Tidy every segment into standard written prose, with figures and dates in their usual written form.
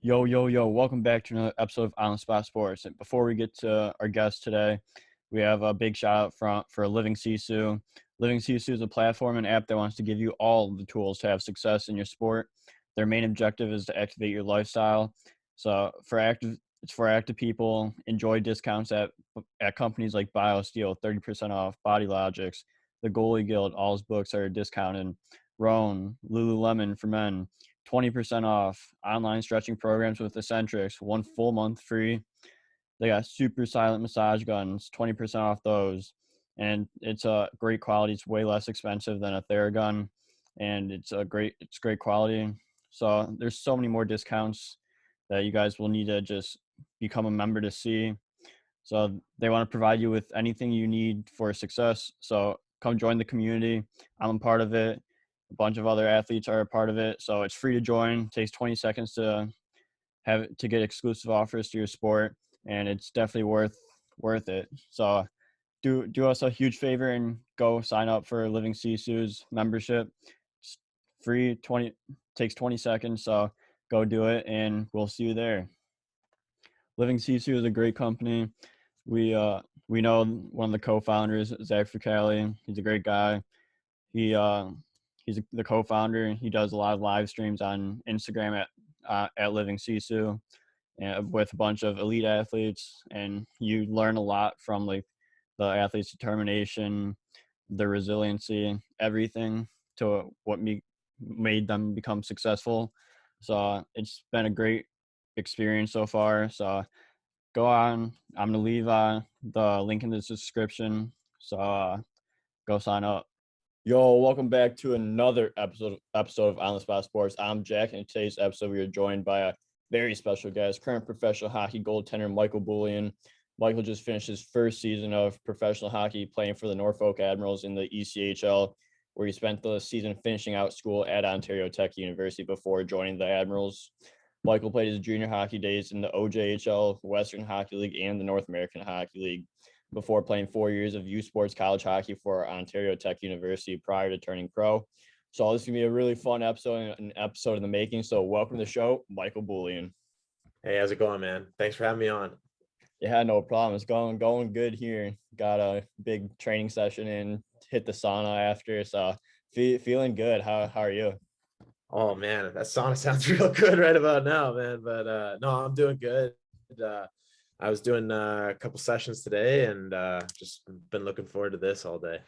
Yo, yo, yo, welcome back to another episode of On the Spot Sports. And before we get to our guest today, we have a big shout out for Living Sisu. Living Sisu is a platform and app that wants to give you all the tools to have success in your sport. Their main objective is to activate your lifestyle. So it's for active people. Enjoy discounts at companies like BioSteel, 30% off, Body Logics, the Goalie Guild, all his books are discounted. Roan, Lululemon for men, 20% off. Online stretching programs with Eccentrics, 1 full month free. They got super silent massage guns, 20% off those. And it's a great quality. It's way less expensive than a Theragun, and it's great quality. So there's so many more discounts that you guys will need to just become a member to see. So they want to provide you with anything you need for success. So come join the community. I'm a part of it. A bunch of other athletes are a part of it. So it's free to join. It takes 20 seconds to get exclusive offers to your sport, and it's definitely worth it. So do us a huge favor and go sign up for Living Sisu's membership. It's free, 20 takes 20 seconds. So go do it, and we'll see you there. Living Sisu is a great company. We know one of the co-founders, Zach Fricali. He's a great guy. He's the co-founder. He does a lot of live streams on Instagram at Living Sisu, with a bunch of elite athletes, and you learn a lot from like the athletes' determination, their resiliency, everything to what made them become successful. So it's been a great experience so far. So go on. I'm gonna leave the link in the description. So go sign up. Yo, welcome back to another episode of On the Spot Sports. I'm Jack, and in today's episode we are joined by a very special guest, current professional hockey goaltender Michael Bullion. Michael just finished his first season of professional hockey playing for the Norfolk Admirals in the ECHL, where he spent the season finishing out school at Ontario Tech University before joining the Admirals. Michael played his junior hockey days in the OJHL, Western Hockey League, and the North American Hockey League before playing 4 years of U Sports college hockey for Ontario Tech University prior to turning pro. So this is gonna be a really fun episode, an episode in the making. So welcome to the show, Michael Bullion. Hey, how's it going, man? Thanks for having me on. Yeah, no problem. It's going good here. Got a big training session and hit the sauna after. So feeling good. How are you? Oh man, that sauna sounds real good right about now, man. But no, I'm doing good. Uh, I was doing a couple sessions today, and just been looking forward to this all day.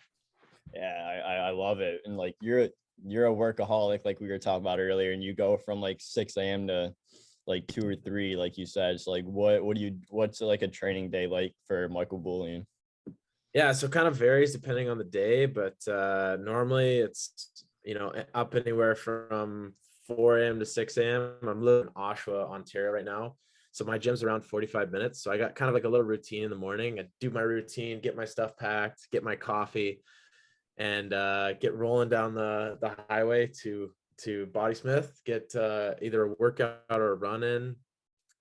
Yeah, I love it. And like you're a workaholic, like we were talking about earlier, and you go from like 6 a.m. to like 2 or 3, like you said. So like what's like a training day like for Michael Bullion? Yeah, so kind of varies depending on the day, but normally it's up anywhere from 4 a.m. to 6 a.m. I'm living in Oshawa, Ontario right now. So my gym's around 45 minutes. So I got kind of like a little routine in the morning. I do my routine, get my stuff packed, get my coffee, and get rolling down the highway to Bodysmith, get either a workout or a run in.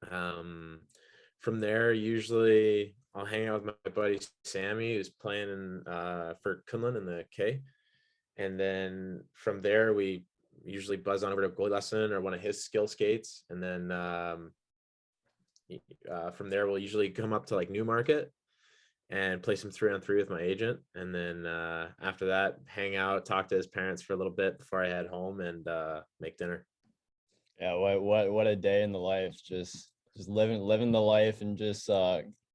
From there, usually I'll hang out with my buddy Sammy, who's playing for Kunlun in the K. And then from there, we usually buzz on over to goalie lesson or one of his skill skates. And then from there, we'll usually come up to like Newmarket and play some 3-on-3 with my agent. And then after that, hang out, talk to his parents for a little bit before I head home and make dinner. Yeah, what a day in the life. Just living the life and just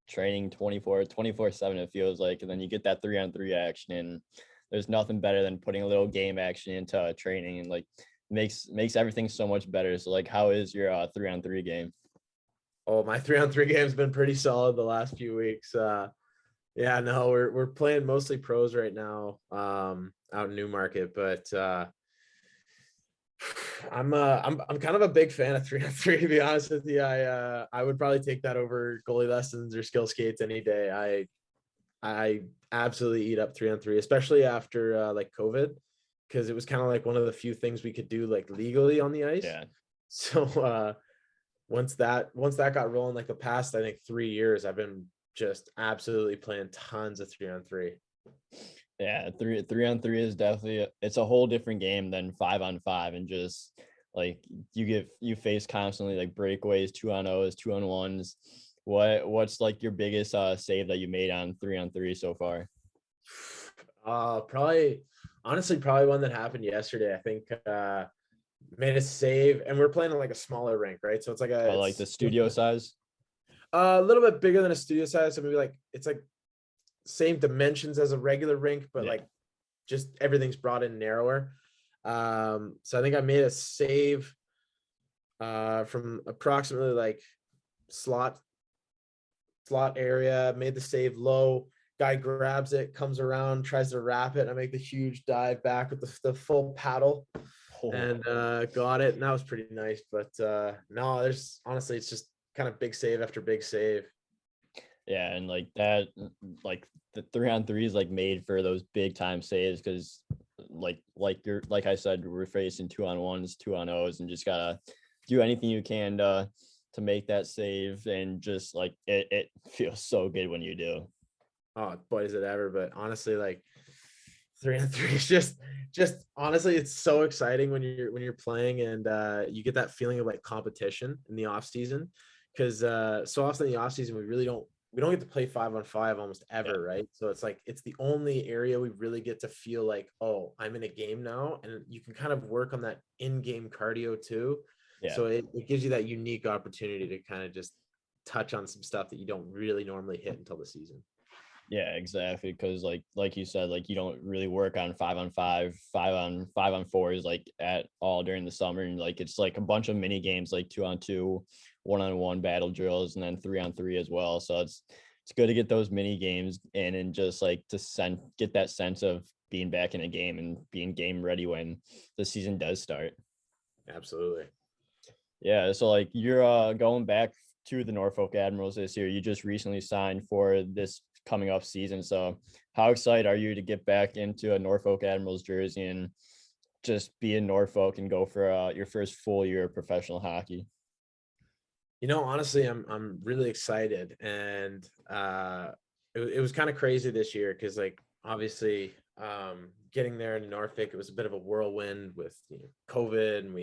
training 24/7 it feels like. And then you get that 3-on-3 action, and there's nothing better than putting a little game action into training, and like makes everything so much better. So like how is your 3-on-3 game? Oh, my 3-on-3 game's been pretty solid the last few weeks. Yeah, no, we're playing mostly pros right now, out in Newmarket, but I'm kind of a big fan of 3-on-3, to be honest with you. I would probably take that over goalie lessons or skill skates any day. I absolutely eat up 3-on-3, especially after like COVID, because it was kind of like one of the few things we could do like legally on the ice. Yeah. So once that got rolling, like the past I think 3 years, I've been just absolutely playing tons of 3-on-3. Yeah, 3-on-3 is definitely it's a whole different game than 5-on-5, and just like you face constantly like breakaways, 2-on-0s, 2-on-1s. What's like your biggest save that you made on 3-on-3 so far? Probably honestly, probably one that happened yesterday. I think made a save, and we're playing in like a smaller rink, right? So it's like Oh, like the studio size? a little bit bigger than a studio size. So maybe like it's like same dimensions as a regular rink, but Yeah. like just everything's brought in narrower. So I think I made a save from approximately like slot area, made the save low. Guy grabs it, comes around, tries to wrap it. I make the huge dive back with the full paddle Oh. and got it. And that was pretty nice. But no, there's honestly, it's just kind of big save after big save. Yeah, and like that, like the 3-on-3 is like made for those big time saves because, like I said, we're facing 2-on-1s, 2-on-0s, and just gotta do anything you can to make that save, and just like it feels so good when you do. Oh, boy, is it ever. But honestly, like 3-on-3 is just honestly, it's so exciting when you're playing and you get that feeling of like competition in the off season. Because so often in the off season we don't get to play 5-on-5 almost Yeah, ever, right? So it's like it's the only area we really get to feel like, oh, I'm in a game now, and you can kind of work on that in-game cardio too. yeah. So it gives you that unique opportunity to kind of just touch on some stuff that you don't really normally hit until the season. Yeah, exactly. Because like you said, like you don't really work on 5-on-5, 5-on-4s like at all during the summer, and like it's like a bunch of mini games like 2-on-2, 1-on-1 battle drills, and then 3-on-3 as well. So it's good to get those mini games in and just like to get that sense of being back in a game and being game ready when the season does start. Absolutely. Yeah, so like you're going back to the Norfolk Admirals this year. You just recently signed for this coming up season. So how excited are you to get back into a Norfolk Admirals jersey and just be in Norfolk and go for your first full year of professional hockey? Honestly, I'm really excited, and it was kind of crazy this year because, like, obviously, getting there in Norfolk, it was a bit of a whirlwind with COVID, and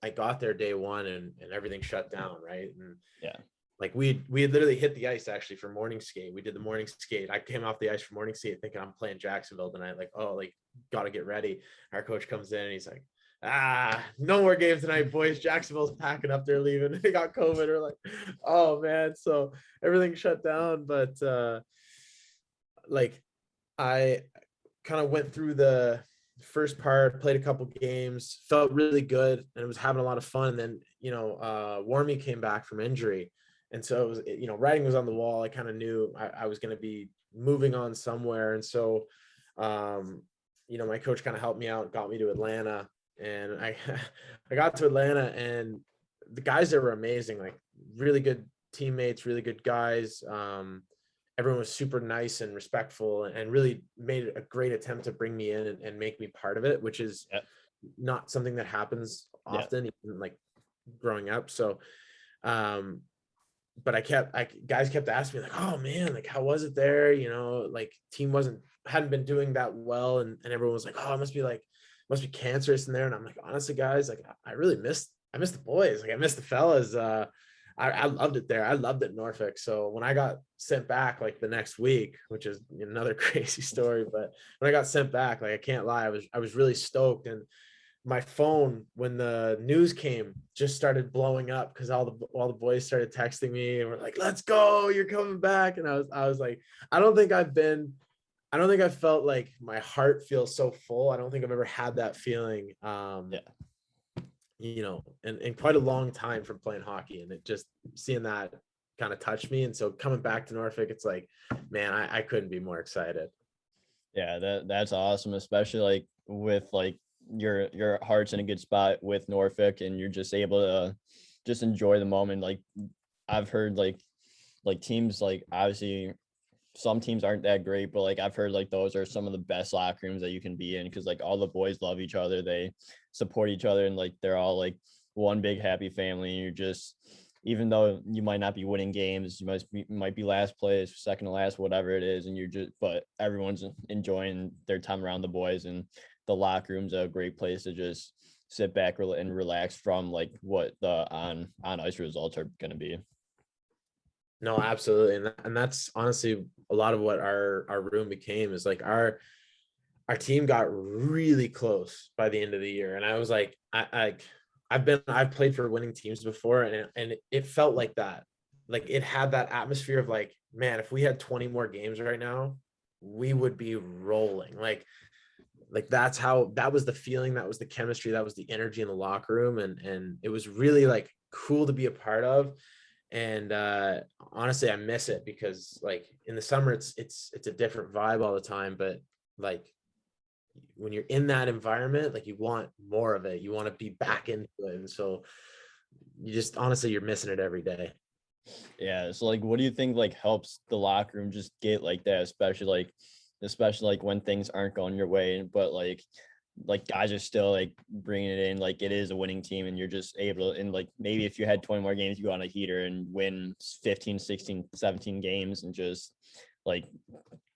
I got there day one, and everything shut down, right? And Yeah. like we had literally hit the ice actually for morning skate. We did the morning skate. I came off the ice for morning skate thinking I'm playing Jacksonville tonight. Like, oh, like gotta get ready. Our coach comes in and he's like, no more games tonight, boys. Jacksonville's packing up, they're leaving. They got COVID. We're like, oh man. So everything shut down. But like I kind of went through the first part, played a couple games, felt really good, and was having a lot of fun. And then, Warmy came back from injury. And so it was, writing was on the wall. I kind of knew I was going to be moving on somewhere. And so, my coach kind of helped me out, got me to Atlanta. And I, I got to Atlanta, and the guys there were amazing, like really good teammates, really good guys. Everyone was super nice and respectful and really made a great attempt to bring me in and make me part of it, which is Yeah. not something that happens Yeah. often, even like growing up. So, but guys kept asking me like, oh man, like, how was it there? Like team hadn't been doing that well. And everyone was like, oh, it must be cancerous in there. And I'm like, honestly, guys, like I missed the boys. Like I missed the fellas. I loved it there. I loved it in Norfolk. So when I got sent back like the next week, which is another crazy story, but when I got sent back, like I can't lie, I was really stoked. And my phone, when the news came, just started blowing up because all the boys started texting me and were like, let's go, you're coming back. And I was like, I don't think I've felt like my heart feels so full. I don't think I've ever had that feeling. Yeah. In quite a long time from playing hockey, and it just seeing that kind of touched me. And so coming back to Norfolk, it's like, man, I couldn't be more excited. Yeah, that's awesome, especially like with like your heart's in a good spot with Norfolk and you're just able to just enjoy the moment. Like I've heard like teams like obviously some teams aren't that great, but like I've heard like those are some of the best locker rooms that you can be in because like all the boys love each other, they support each other, and like they're all like one big happy family. And you're just, even though you might not be winning games, might be last place, second to last, whatever it is, and but everyone's enjoying their time around the boys, and the locker room's a great place to just sit back and relax from like what the on ice results are going to be. No, absolutely. And that's honestly a lot of what our room became, is like our team got really close by the end of the year. And I was like, I've played for winning teams before, and it felt like that. Like it had that atmosphere of like, man, if we had 20 more games right now, we would be rolling. Like that was the feeling, that was the chemistry, that was the energy in the locker room. And it was really like cool to be a part of. And honestly, I miss it, because like in the summer it's a different vibe all the time, but like when you're in that environment, like you want more of it, you want to be back into it. And so you just, honestly, you're missing it every day. Yeah. So like, what do you think like helps the locker room just get like that, especially like when things aren't going your way, but like guys are still like bringing it in, like it is a winning team and you're just able to, and like maybe if you had 20 more games, you go on a heater and win 15, 16, 17 games and just like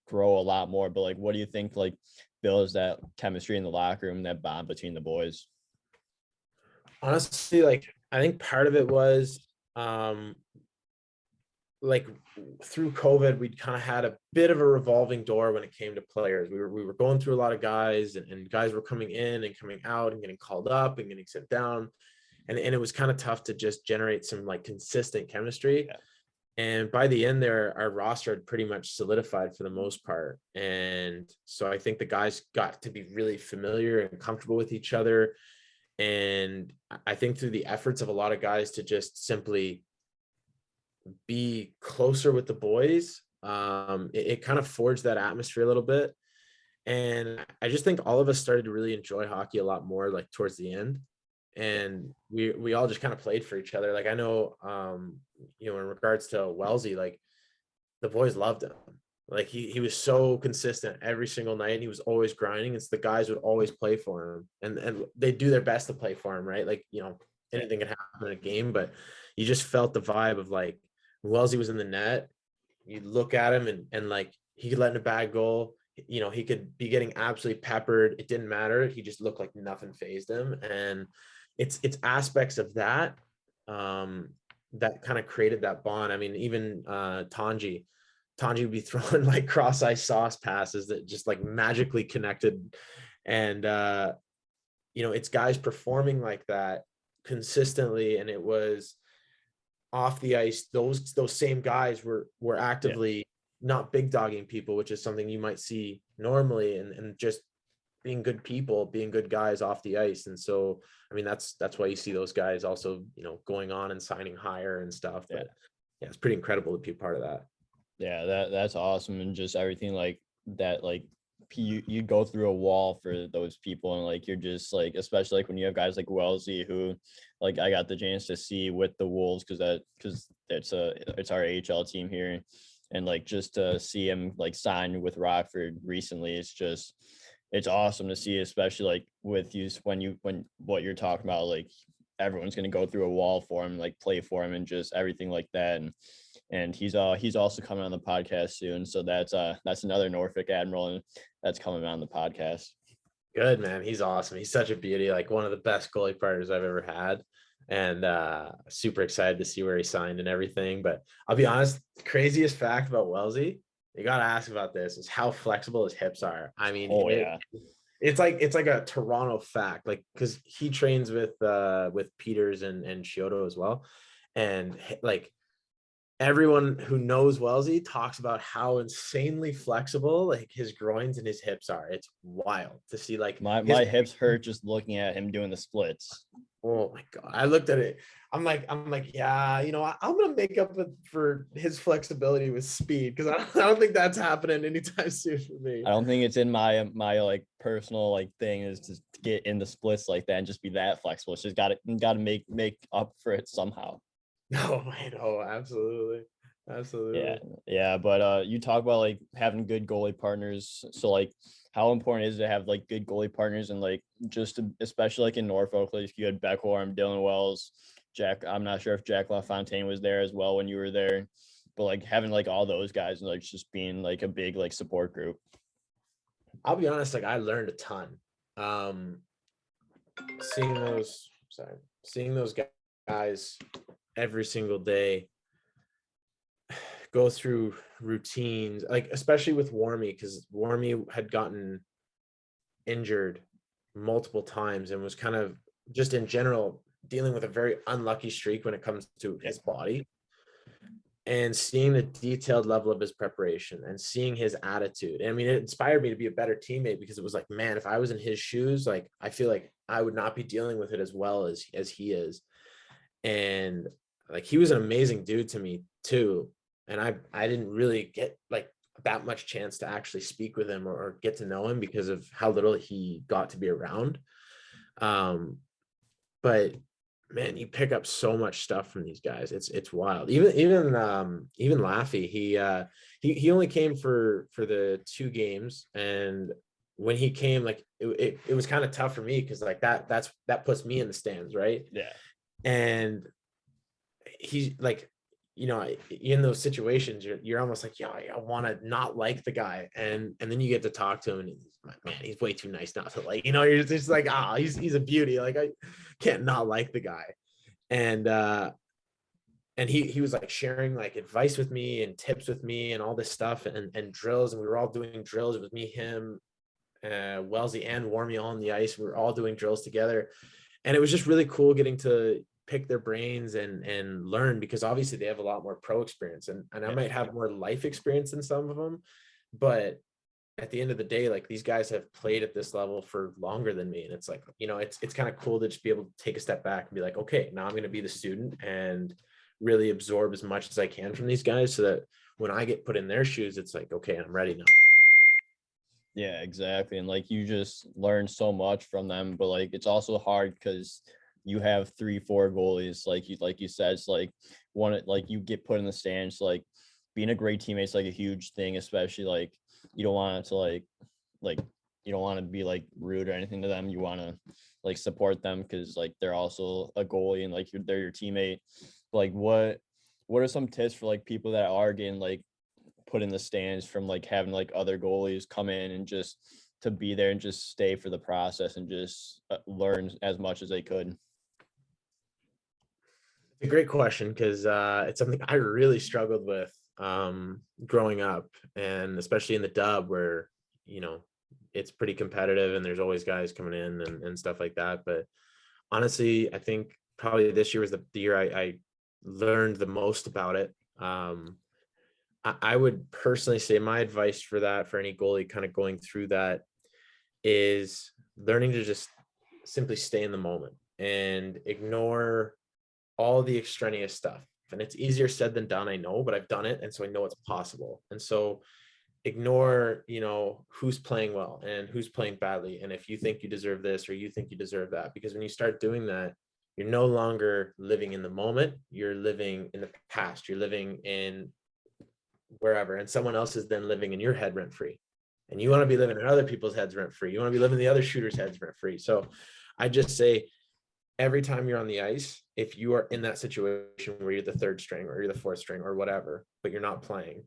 grow a lot more. But like, what do you think like builds that chemistry in the locker room, that bond between the boys? Honestly, like I think part of it was um like through COVID, we'd kind of had a bit of a revolving door when it came to players. We were going through a lot of guys, and guys were coming in and coming out and getting called up and getting sent down. And it was kind of tough to just generate some like consistent chemistry. Yeah. And by the end there, our roster had pretty much solidified for the most part. And so I think the guys got to be really familiar and comfortable with each other. And I think through the efforts of a lot of guys to just simply be closer with the boys, it kind of forged that atmosphere a little bit. And I just think all of us started to really enjoy hockey a lot more like towards the end. And we all just kind of played for each other. Like I know, in regards to Wellsy, like the boys loved him. Like he was so consistent every single night, and he was always grinding. It's the guys would always play for him, and they do their best to play for him, right? Like anything can happen in a game, but you just felt the vibe of like when Wellsy was in the net, you look at him and like he could let in a bad goal. He could be getting absolutely peppered. It didn't matter. He just looked like nothing fazed him. And it's aspects of that that kind of created that bond. I mean, even Tanji would be throwing like cross ice sauce passes that just like magically connected. And it's guys performing like that consistently. And it was off the ice, those same guys were Yeah. actively not big dogging people, which is something you might see normally, and just being good people, being good guys off the ice. And so, I mean, that's why you see those guys also, going on and signing higher and stuff. Yeah. But yeah, it's pretty incredible to be a part of that. Yeah, that's awesome. And just everything like that, like you go through a wall for those people, and like you're just like, especially like when you have guys like Wellsy, who like I got the chance to see with the Wolves, because it's our AHL team here, and like just to see him like sign with Rockford recently, it's awesome to see, especially like with you when what you're talking about, like everyone's gonna go through a wall for him, like play for him and just everything like that. And he's also coming on the podcast soon. So that's another Norfolk Admiral, and that's coming on the podcast. Good, man. He's awesome. He's such a beauty, like one of the best goalie partners I've ever had. And super excited to see where he signed and everything. But I'll be honest, the craziest fact about Wellsy, you got to ask about this, is how flexible his hips are. I mean, Oh yeah. it's like a Toronto fact, like because he trains with Peters and Chiodo as well. And like everyone who knows Wellsy talks about how insanely flexible like his groins and his hips are. It's wild to see like My hips hurt just looking at him doing the splits. oh my God. I looked at it. I'm like, yeah, I'm gonna make up for his flexibility with speed, because I don't think that's happening anytime soon for me. I don't think it's in my like personal like thing is to get in the splits like that and just be that flexible. It's just gotta make up for it somehow. No, I know, absolutely. Yeah, Absolutely. yeah, but you talk about like having good goalie partners. So like, how important is it to have like good goalie partners, and like especially like in Norfolk, like if you had Beckhorm, Dylan Wells, Jack. I'm not sure if Jack LaFontaine was there as well when you were there, but like having like all those guys and like just being like a big like support group. I'll be honest, like I learned a ton. Um, seeing those guys every single day go through routines, like especially with Warmy, because Warmy had gotten injured multiple times and was kind of just in general dealing with a very unlucky streak when it comes to his body. And seeing the detailed level of his preparation and seeing his attitude. I mean, it inspired me to be a better teammate, because it was like, man, if I was in his shoes, like, I feel like I would not be dealing with it as well as he is. And like, he was an amazing dude to me too. And I didn't really get like that much chance to actually speak with him or get to know him because of how little he got to be around. But man, you pick up so much stuff from these guys. It's wild. Even Laffy, he only came for the 2 games, and when he came, like it was kind of tough for me, because like that puts me in the stands, right? Yeah. And he's like, in those situations, you're almost like, yeah, I want to not like the guy, and then you get to talk to him, and he's like, man, he's way too nice not to like. You're just like, he's a beauty. Like, I can't not like the guy. And he was like sharing like advice with me and tips with me and all this stuff, and drills, and we were all doing drills. It was me, him, Wellsy, and Warmy all on the ice. We were all doing drills together, and it was just really cool getting to pick their brains and learn, because obviously they have a lot more pro experience, and I might have more life experience than some of them, but at the end of the day, like, these guys have played at this level for longer than me, and it's like, it's kind of cool to just be able to take a step back and be like, okay, now I'm going to be the student and really absorb as much as I can from these guys, so that when I get put in their shoes, it's like, okay, I'm ready now. Yeah, exactly. And like, you just learn so much from them, but like, it's also hard because you have 3, 4 goalies, like you said. It's like, like, you get put in the stands. Like, being a great teammate is like a huge thing, especially like, you don't want it to like you don't want to be like rude or anything to them. You want to like support them, because like, they're also a goalie, and like, they're your teammate. Like, what are some tips for like people that are getting like put in the stands from like having like other goalies come in, and just to be there and just stay for the process and just learn as much as they could? It's a great question, because it's something I really struggled with growing up, and especially in the dub, where you know it's pretty competitive and there's always guys coming in and stuff like that. But honestly, I think probably this year was the year I learned the most about it. I would personally say my advice for that, for any goalie kind of going through that, is learning to just simply stay in the moment and ignore all the extraneous stuff. And it's easier said than done, I know, but I've done it, and so I know it's possible. And so ignore, who's playing well and who's playing badly, and if you think you deserve this or you think you deserve that. Because when you start doing that, you're no longer living in the moment, you're living in the past, you're living in wherever, and someone else is then living in your head rent free, and you want to be living in other people's heads rent free, you want to be living in the other shooters' heads rent free. So I just say, every time you're on the ice, if you are in that situation where you're the third string or you're the fourth string or whatever, but you're not playing,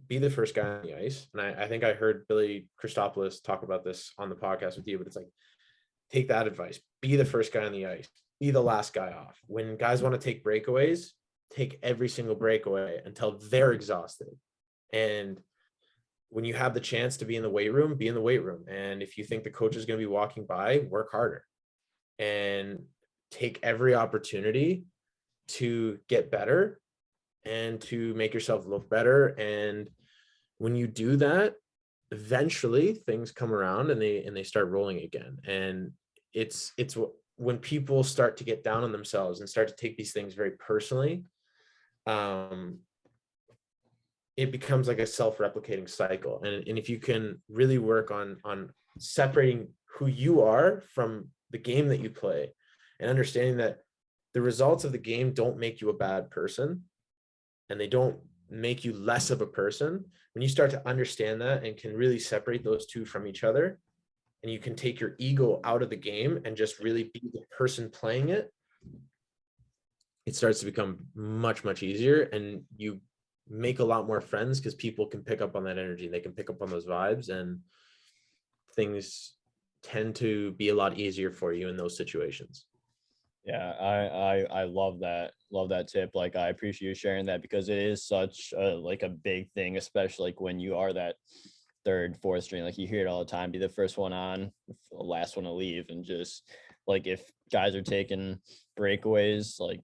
be the first guy on the ice. And I think I heard Billy Christopoulos talk about this on the podcast with you, but it's like, take that advice, be the first guy on the ice, be the last guy off. When guys want to take breakaways, take every single breakaway until they're exhausted. And when you have the chance to be in the weight room, be in the weight room. And if you think the coach is going to be walking by, work harder and take every opportunity to get better and to make yourself look better. And when you do that, eventually things come around and they start rolling again. And it's when people start to get down on themselves and start to take these things very personally, it becomes like a self-replicating cycle. And if you can really work on separating who you are from the game that you play, and understanding that the results of the game don't make you a bad person, and they don't make you less of a person. When you start to understand that and can really separate those two from each other, and you can take your ego out of the game and just really be the person playing it, it starts to become much, much easier. And you make a lot more friends, because people can pick up on that energy, they can pick up on those vibes, and things tend to be a lot easier for you in those situations. Yeah, I love that. Love that tip. Like I appreciate you sharing that because it is such a like a big thing, especially like when you are that third, fourth string. Like you hear it all the time. Be the first one on, the last one to leave, and just like if guys are taking breakaways, like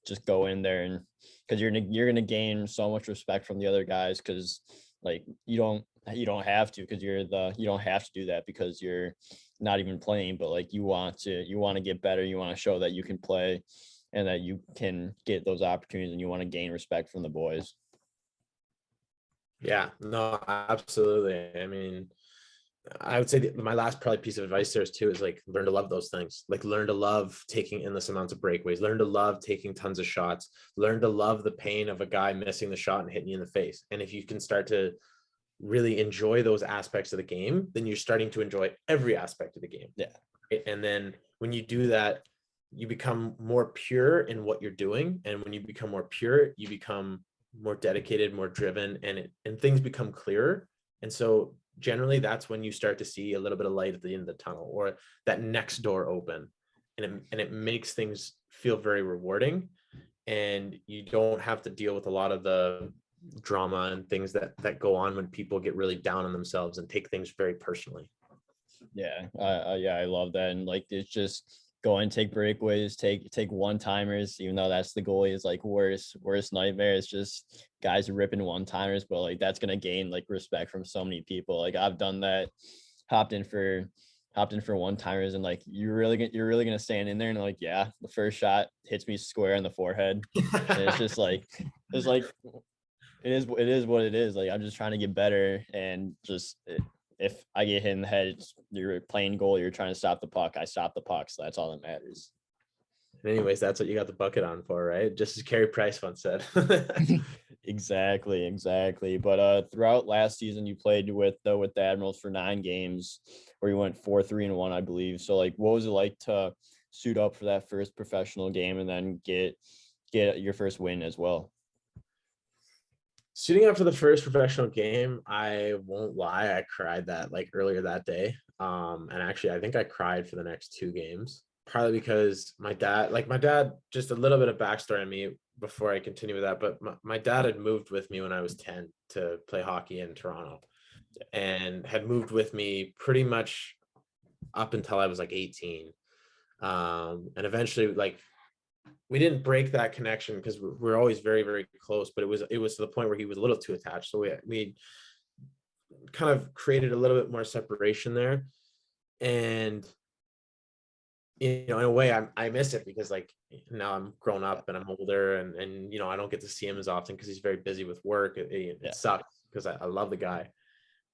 just go in there and because you're gonna gain so much respect from the other guys because like you don't have to because you don't have to do that because you're not even playing, but like you want to get better, you want to show that you can play and that you can get those opportunities and you want to gain respect from the boys. Yeah, no, absolutely. I mean, I would say my last probably piece of advice there is too is like learn to love those things. Like learn to love taking endless amounts of breakaways. Learn to love taking tons of shots. Learn to love the pain of a guy missing the shot and hitting you in the face. And if you can start to really enjoy those aspects of the game, then you're starting to enjoy every aspect of the game. Yeah. And then when you do that, you become more pure in what you're doing. And when you become more pure, you become more dedicated, more driven, and things become clearer. And so generally that's when you start to see a little bit of light at the end of the tunnel or that next door open. And it makes things feel very rewarding. And you don't have to deal with a lot of the drama and things that go on when people get really down on themselves and take things very personally. Yeah, I love that, and like it's just go and take breakaways, take one timers, even though that's the goalie's like worst nightmare. It's just guys ripping one timers, but like that's gonna gain like respect from so many people. Like I've done that, hopped in for one timers, and like you're really gonna stand in there and like yeah, the first shot hits me square in the forehead, and it's just like it's like it is what it is. Like I'm just trying to get better and just if I get hit in the head, you're playing goal, you're trying to stop the puck. I stop the puck, so that's all that matters. Anyways, that's what you got the bucket on for, right? Just as Carey Price once said. Exactly. But throughout last season, you played with the Admirals for 9 games, where you went 4-3-1, I believe. So like, what was it like to suit up for that first professional game and then get your first win as well? Suiting up for the first professional game, I won't lie, I cried that like earlier that day. And actually I think I cried for the next 2 games, partly because my dad, just a little bit of backstory on me before I continue with that, but my dad had moved with me when I was 10 to play hockey in Toronto and had moved with me pretty much up until I was like 18. And eventually like we didn't break that connection because we're always very, very close, but it was to the point where he was a little too attached. So we kind of created a little bit more separation there. And, in a way I miss it because like now I'm grown up and I'm older and, I don't get to see him as often because he's very busy with work. It sucks because I love the guy,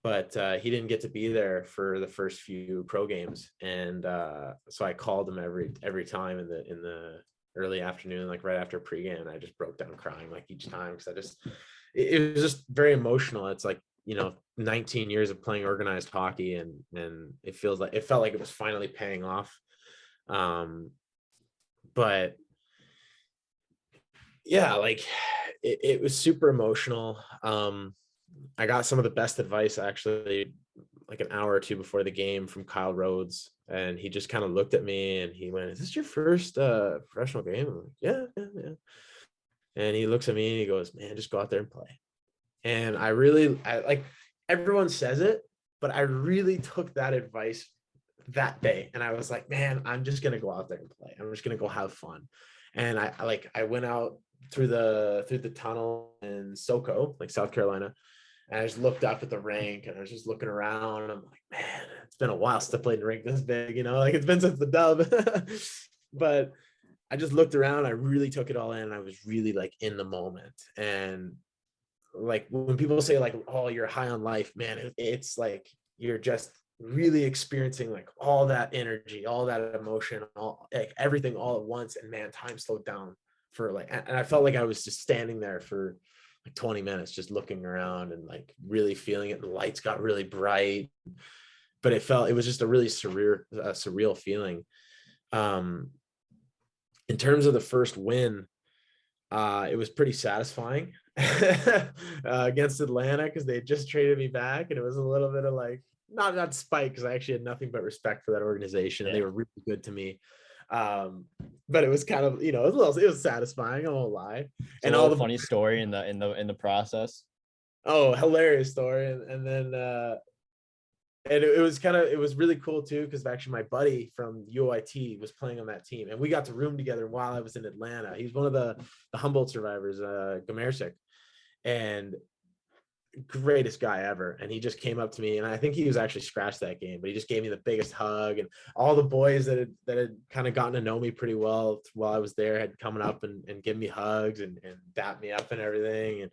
but he didn't get to be there for the first few pro games. And so I called him every time in the early afternoon, like right after pregame, and I just broke down crying like each time because it was just very emotional. It's like 19 years of playing organized hockey, and it felt like it was finally paying off. But yeah, like it was super emotional. I got some of the best advice actually like an hour or two before the game from Kyle Rhodes, and he just kind of looked at me and he went, "Is this your first professional game?" I'm like, yeah. And he looks at me and he goes, "Man, just go out there and play." And I like, everyone says it, but I really took that advice that day. And I was like, man, I'm just going to go out there and play. I'm just going to go have fun. And I went out through the tunnel in SoCo, like South Carolina. And I just looked up at the rink and I was just looking around. And I'm like, man, it's been a while since I played in a rink this big, like it's been since the dub. But I just looked around. I really took it all in. I was really like in the moment. And like when people say like, oh, you're high on life, man, it's like you're just really experiencing like all that energy, all that emotion, all like everything all at once. And man, time slowed down for like, and I felt like I was just standing there for like 20 minutes, just looking around and like really feeling it. The lights got really bright, but it was just a really surreal feeling. In terms of the first win, it was pretty satisfying against Atlanta because they had just traded me back, and it was a little bit of like, not spite, because I actually had nothing but respect for that organization, and they Yeah. were really good to me. But it was kind of, it was satisfying, I won't lie. It's a And all little the funny story in the process. hilarious story. And then and it was really cool too, because actually my buddy from UIT was playing on that team, and we got to room together while I was in Atlanta. He's one of the Humboldt survivors, Gomersik, and greatest guy ever. And he just came up to me, and I think he was actually scratched that game, but he just gave me the biggest hug. And all the boys that had kind of gotten to know me pretty well while I was there had coming up and given me hugs and dap me up and everything. And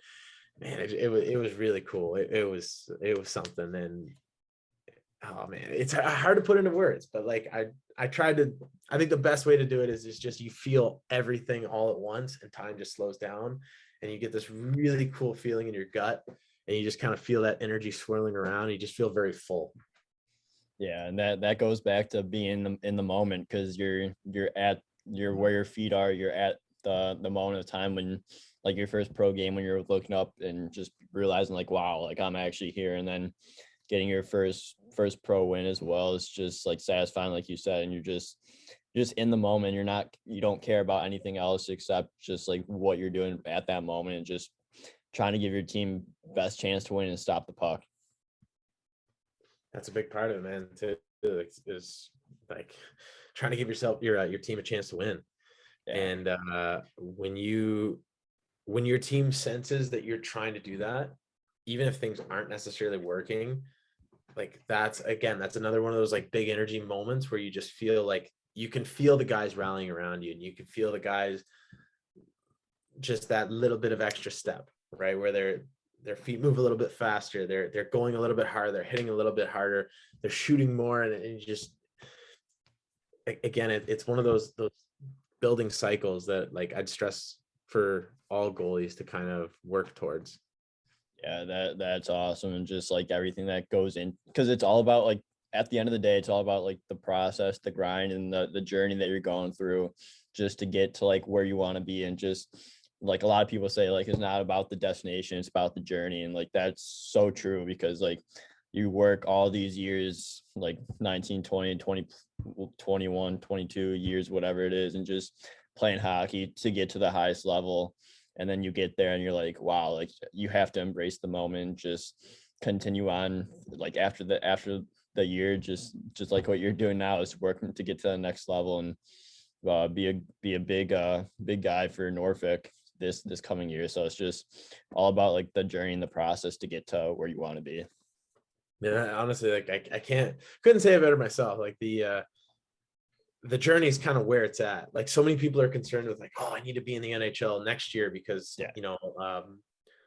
man, it was really cool. It was something. And oh man, it's hard to put into words, but like I tried to. I think the best way to do it is just you feel everything all at once, and time just slows down, and you get this really cool feeling in your gut, and you just kind of feel that energy swirling around. And you just feel very full. Yeah, and that goes back to being in the moment, because you're where your feet are. You're at the moment of time when, like, your first pro game, when you're looking up and just realizing like, wow, like I'm actually here. And then getting your first pro win as well is just like satisfying, like you said. And you're just in the moment. You don't care about anything else except just like what you're doing at that moment, and just trying to give your team best chance to win and stop the puck. That's a big part of it, man. Too, is like trying to give your team a chance to win. Yeah. And when your team senses that you're trying to do that, even if things aren't necessarily working, like that's another one of those like big energy moments where you just feel like you can feel the guys rallying around you, and you can feel the guys just that little bit of extra step, right? Where their feet move a little bit faster, they're going a little bit harder, they're hitting a little bit harder, they're shooting more. And you just, again, it's one of those building cycles that like I'd stress for all goalies to kind of work towards. Yeah, that's awesome. And just like everything that goes in, because it's all about, like, at the end of the day, it's all about like the process, the grind, and the journey that you're going through just to get to like where you want to be. And just like a lot of people say, like, it's not about the destination, it's about the journey. And like that's so true, because like you work all these years, like 19, 20, 20, 21, 22 years, whatever it is, and just playing hockey to get to the highest level. And then you get there and you're like, wow, like you have to embrace the moment, just continue on, like after the year, just like what you're doing now, is working to get to the next level, and be a big guy for Norfolk this coming year. So it's just all about like the journey and the process to get to where you want to be. Yeah, honestly, like I couldn't say it better myself. Like the journey is kind of where it's at. Like so many people are concerned with like, oh, I need to be in the NHL next year because Yeah.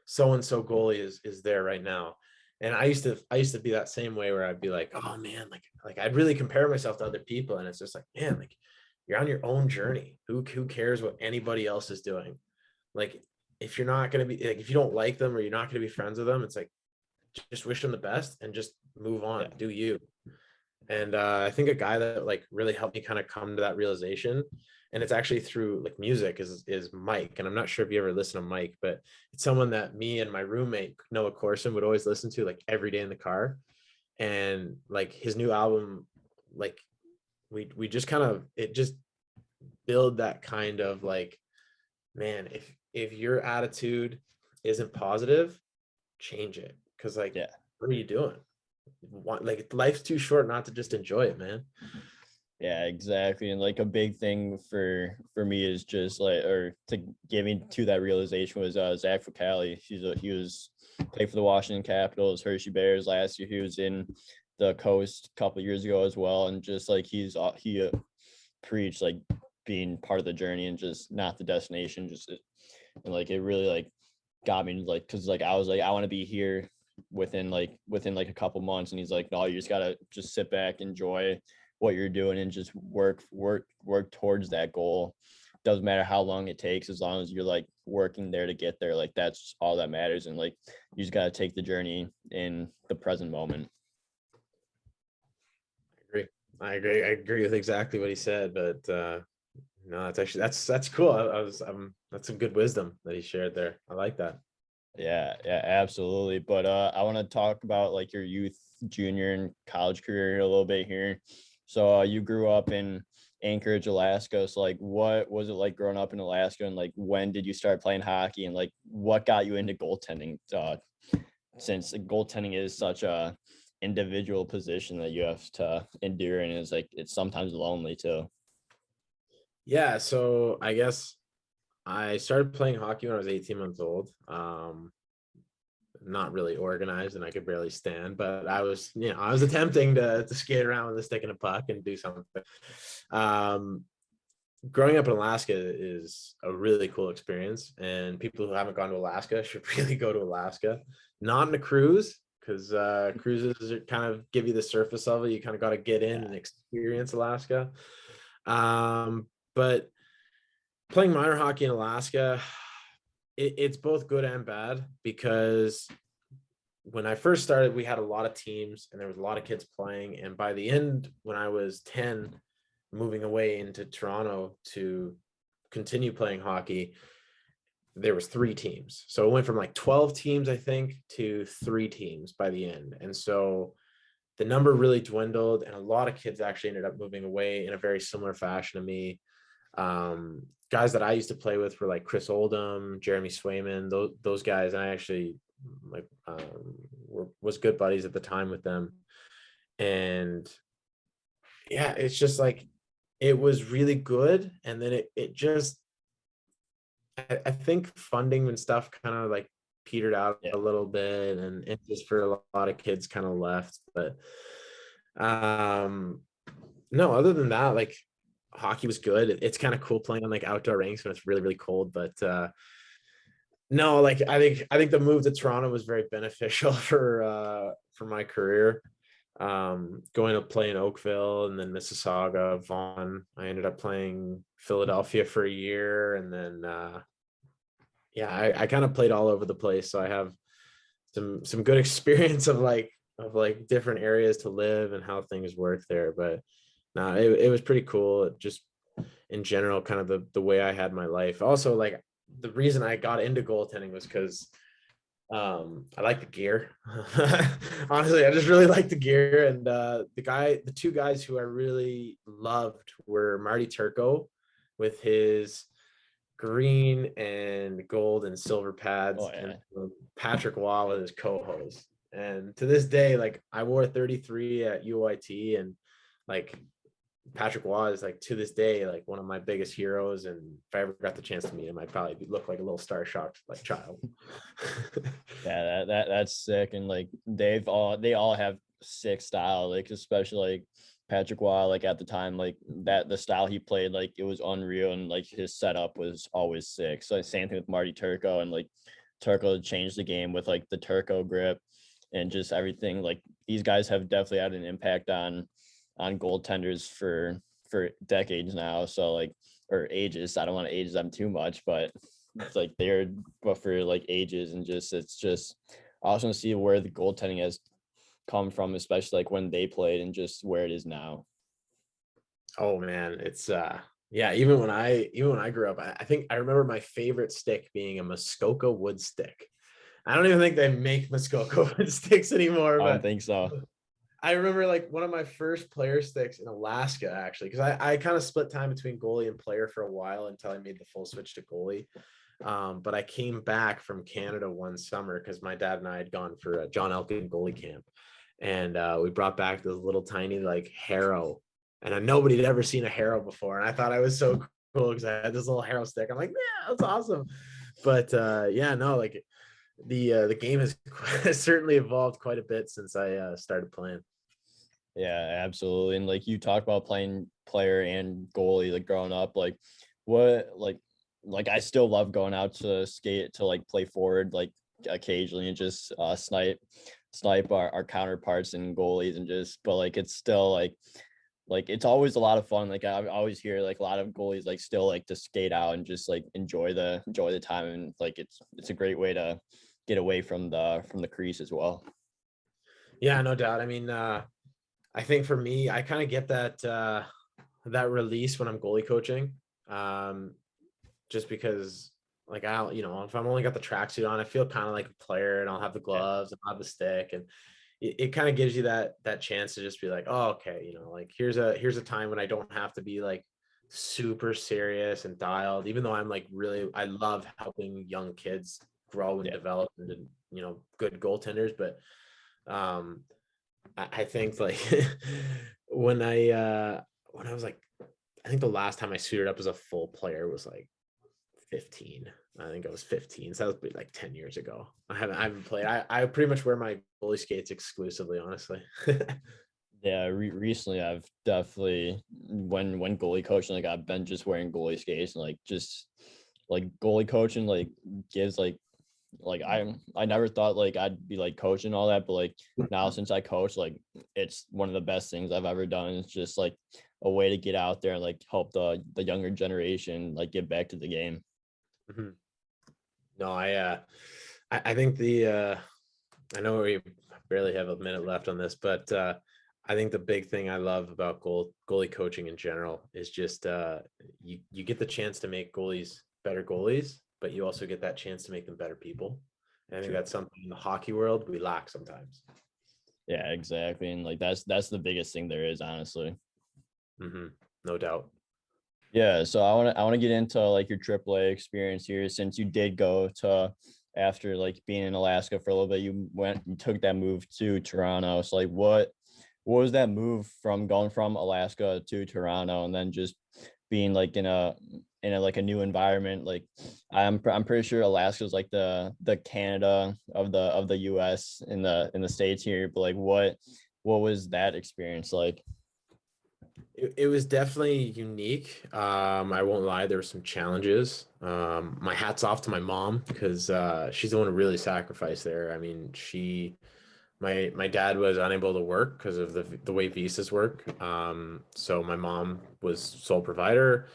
so and so goalie is there right now. And I used to be that same way, where I'd be like, oh man, like I'd really compare myself to other people, and it's just like, man, like you're on your own journey. Who cares what anybody else is doing? Like if you're not gonna be like, if you don't like them or you're not gonna be friends with them, it's like just wish them the best and just move on, Yeah. do you. And I think a guy that like really helped me kind of come to that realization, and it's actually through like music, is Mike. And I'm not sure if you ever listen to Mike, but it's someone that me and my roommate Noah Corson would always listen to like every day in the car. And like his new album, like we just kind of, it just build that kind of like, man, if your attitude isn't positive, change it. Because like, Yeah. what are you doing? Like life's too short not to just enjoy it, man. Yeah, exactly. And like a big thing for me is just like, or to get me to that realization, was Zach Ficali. He was played for the Washington Capitals, Hershey Bears last year. He was in the Coast a couple of years ago as well. And just like he preached like being part of the journey and just not the destination. And like it really like got me, like, because like I was like, I want to be here within a couple months. And he's like, no, you just gotta just sit back, enjoy what you're doing, and just work towards that goal. Doesn't matter how long it takes, as long as you're like working there to get there. Like that's all that matters. And like you just got to take the journey in the present moment. I agree with exactly what he said. But no, it's actually, that's cool. That's some good wisdom that he shared there. I like that. Yeah, absolutely. But I want to talk about like your junior and college career a little bit here. So you grew up in Anchorage, Alaska. So like, what was it like growing up in Alaska, and like, when did you start playing hockey, and like, what got you into goaltending? Since goaltending is such a individual position that you have to endure, and it's like it's sometimes lonely too. Yeah, so I guess I started playing hockey when I was 18 months old. Not really organized and I could barely stand, but I was attempting to skate around with a stick and a puck and do something. Um, Growing up in Alaska is a really cool experience, and people who haven't gone to Alaska should really go to Alaska. Not in a cruise, because cruises kind of give you the surface of it. You kind of got to get in Yeah. and experience Alaska. But playing minor hockey in Alaska, it's both good and bad, because when I first started, we had a lot of teams and there was a lot of kids playing. And by the end, when I was 10, moving away into Toronto to continue playing hockey, there was 3 teams. So it went from like 12 teams, I think, to 3 teams by the end. And so the number really dwindled, and a lot of kids actually ended up moving away in a very similar fashion to me. Guys that I used to play with were like Chris Oldham, Jeremy Swayman, those guys. And I actually was good buddies at the time with them. And yeah, it's just like, it was really good. And then it just, I think funding and stuff kind of like petered out Yeah. a little bit, and it just for a lot of kids kind of left. But no, other than that, like, hockey was good. It's kind of cool playing on like outdoor rinks when it's really, really cold. But no, like, I think the move to Toronto was very beneficial for my career. Going to play in Oakville and then Mississauga, Vaughan. I ended up playing Philadelphia for a year, and then yeah, I kind of played all over the place. So I have some good experience of like different areas to live and how things work there. But no, it was pretty cool. It just, in general, kind of the way I had my life. Also, like, the reason I got into goaltending was because I like the gear. Honestly, I just really like the gear. And the 2 guys who I really loved were Marty Turco with his green and gold and silver pads, Oh and yeah. Patrick Waugh with his co-hose. And to this day, like, I wore 33 at UIT, and like, Patrick Waugh is, like, to this day, like, one of my biggest heroes. And if I ever got the chance to meet him, I'd probably look like a little star-shocked like child. Yeah, that's sick. And like they all have sick style, like especially like Patrick Waugh, like at the time, like that the style he played, like it was unreal, and like his setup was always sick. So same thing with Marty Turco, and like Turco changed the game with like the Turco grip and just everything. Like these guys have definitely had an impact on goaltenders for decades now. So like, or ages. I don't want to age them too much, but it's like they're, but for like ages, and just it's just awesome to see where the goaltending has come from, especially like when they played and just where it is now. Oh man, it's yeah, even when I grew up, I think I remember my favorite stick being a Muskoka wood stick. I don't even think they make Muskoka wood sticks anymore, I don't but think so. I remember, like, one of my first player sticks in Alaska, actually, because I kind of split time between goalie and player for a while until I made the full switch to goalie. But I came back from Canada one summer because my dad and I had gone for a John Elkin goalie camp, and we brought back this little tiny like harrow, and nobody had ever seen a harrow before, and I thought I was so cool because I had this little harrow stick. I'm like, yeah, that's awesome. But yeah, no, like, the game has certainly evolved quite a bit since I started playing. Yeah, absolutely. And like you talked about playing player and goalie, like growing up, like what like I still love going out to skate to like play forward like occasionally, and just snipe our counterparts and goalies, and just, but like it's still like it's always a lot of fun. Like I always hear like a lot of goalies like still like to skate out and just like enjoy the time, and like it's a great way to get away from the crease as well. Yeah, no doubt. I mean, I think for me, I kind of get that release when I'm goalie coaching. Um, just because, like, if I'm only got the tracksuit on, I feel kind of like a player, and I'll have the Yeah. gloves and I'll have the stick, and it kind of gives you that chance to just be like, oh, okay, like here's a time when I don't have to be like super serious and dialed, even though I'm like really, I love helping young kids grow and Yeah. develop into, good goaltenders. But um I think like when I was like, I think the last time I suited up as a full player was like 15. I think I was 15. So that was like 10 years ago. I haven't played. I pretty much wear my goalie skates exclusively, honestly. Yeah, recently I've definitely when goalie coaching, like I've been just wearing goalie skates and like just like goalie coaching like gives like I never thought like I'd be like coaching all that, but like now since I coach, like it's one of the best things I've ever done. It's just like a way to get out there and like help the younger generation like get back to the game. Mhm. No, I think I know we barely have a minute left on this, but I think the big thing I love about goalie coaching in general is just you get the chance to make goalies better goalies, but you also get that chance to make them better people. And I think True. that's something in the hockey world we lack sometimes. Yeah, exactly. And like that's the biggest thing there is, honestly. Hmm. No doubt. Yeah, so I want to get into like your AAA experience here since you did go to after like being in Alaska for a little bit, you took that move to Toronto. So like what was that move from going from Alaska to Toronto and then just being like in a like a new environment? Like I'm pretty sure Alaska is like the Canada of the US in the States here, but like what was that experience like? It was definitely unique. I won't lie, there were some challenges. My hat's off to my mom because she's the one who really sacrificed there. I mean, my dad was unable to work because of the way visas work. So my mom was sole provider.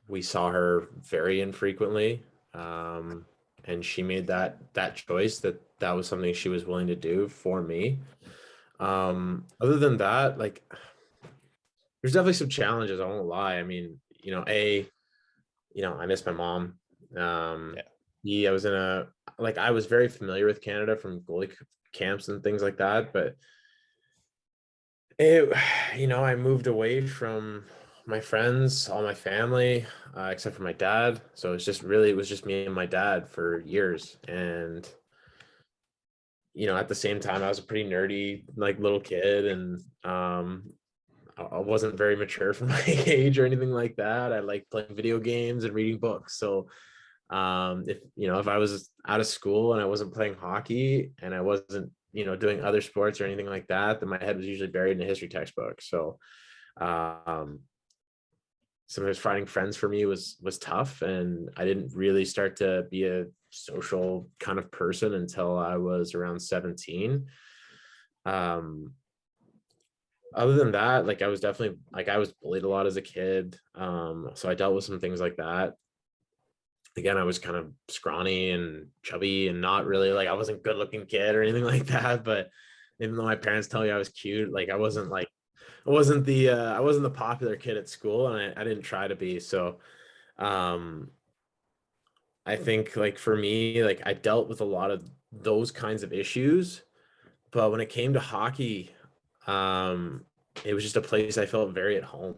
We saw her very infrequently. Um, and she made that choice that was something she was willing to do for me. Other than that, like there's definitely some challenges, I won't lie. I mean, I miss my mom. Um, Yeah. I was in I was very familiar with Canada from goalie camps and things like that, but it, I moved away from my friends, all my family, except for my dad. So it was just me and my dad for years. And, at the same time, I was a pretty nerdy, like little kid, and I wasn't very mature for my age or anything like that. I like playing video games and reading books. So if I was out of school and I wasn't playing hockey and I wasn't, doing other sports or anything like that, then my head was usually buried in a history textbook. So um sometimes finding friends for me was tough, and I didn't really start to be a social kind of person until I was around 17. Um Other than that, like I was bullied a lot as a kid. So I dealt with some things like that. Again, I was kind of scrawny and chubby and not really like I wasn't good looking kid or anything like that. But even though my parents tell me I was cute, like I wasn't the popular kid at school, and I didn't try to be. So um I think like for me, like I dealt with a lot of those kinds of issues. But when it came to hockey, um, it was just a place I felt very at home.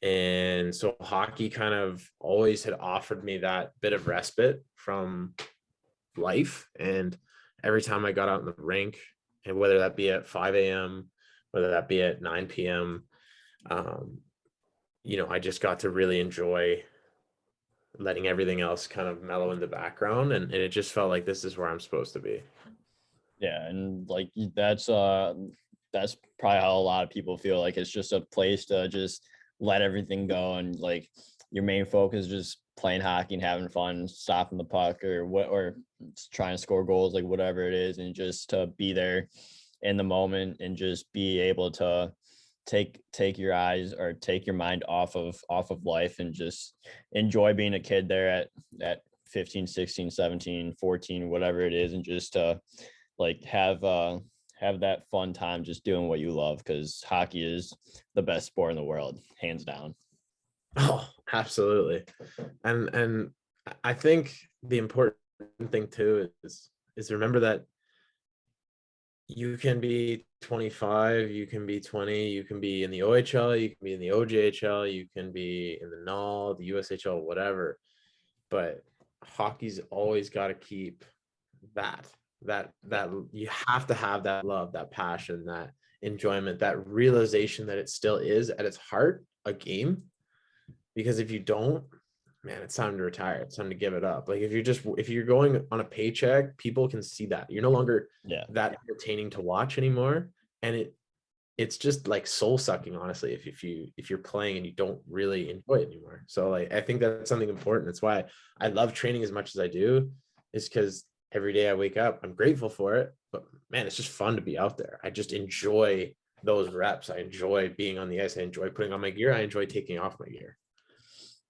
And so hockey kind of always had offered me that bit of respite from life. And every time I got out in the rink, and whether that be at 5 a.m., whether that be at 9 p.m., um, I just got to really enjoy letting everything else kind of mellow in the background. And it just felt like this is where I'm supposed to be. Yeah, and like that's probably how a lot of people feel like it's just a place to just let everything go and like your main focus is just playing hockey and having fun, stopping the puck or trying to score goals, like whatever it is, and just to be there in the moment and just be able to take your eyes or take your mind off of life and just enjoy being a kid there at 15, 16, 17, 14, whatever it is, and just like have that fun time just doing what you love because hockey is the best sport in the world, hands down. Oh, absolutely. And I think the important thing too is remember that You can be 25, you can be 20, you can be in the OHL, you can be in the OJHL, you can be in the NAL, the USHL, whatever. But hockey's always got to keep that you have to have that love, that passion, that enjoyment, that realization that it still is at its heart a game. Because if you don't, man, it's time to retire. It's time to give it up. Like if you're going on a paycheck, people can see that you're no longer Yeah. that entertaining to watch anymore. And it's just like soul sucking, honestly, if you're playing and you don't really enjoy it anymore. So like I think that's something important. That's why I love training as much as I do, is because every day I wake up, I'm grateful for it. But man, it's just fun to be out there. I just enjoy those reps. I enjoy being on the ice. I enjoy putting on my gear. I enjoy taking off my gear.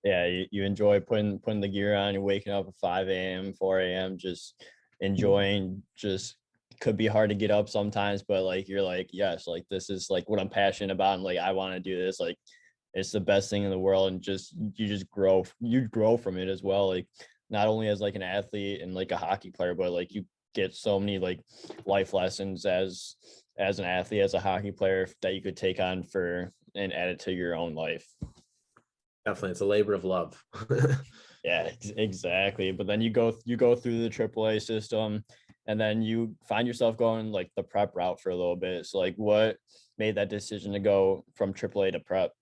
Yeah, you enjoy putting the gear on, you're waking up at 5 a.m., 4 a.m., just enjoying, just could be hard to get up sometimes, but like you're like, yes, like this is like what I'm passionate about, and like I want to do this. Like it's the best thing in the world, and just you grow from it as well. Like not only as like an athlete and like a hockey player, but like you get so many like life lessons as an athlete, as a hockey player, that you could take on for and add it to your own life. Definitely, it's a labor of love. Yeah, exactly. But then you go through the AAA system, and then you find yourself going like the prep route for a little bit. So like what made that decision to go from AAA to prep?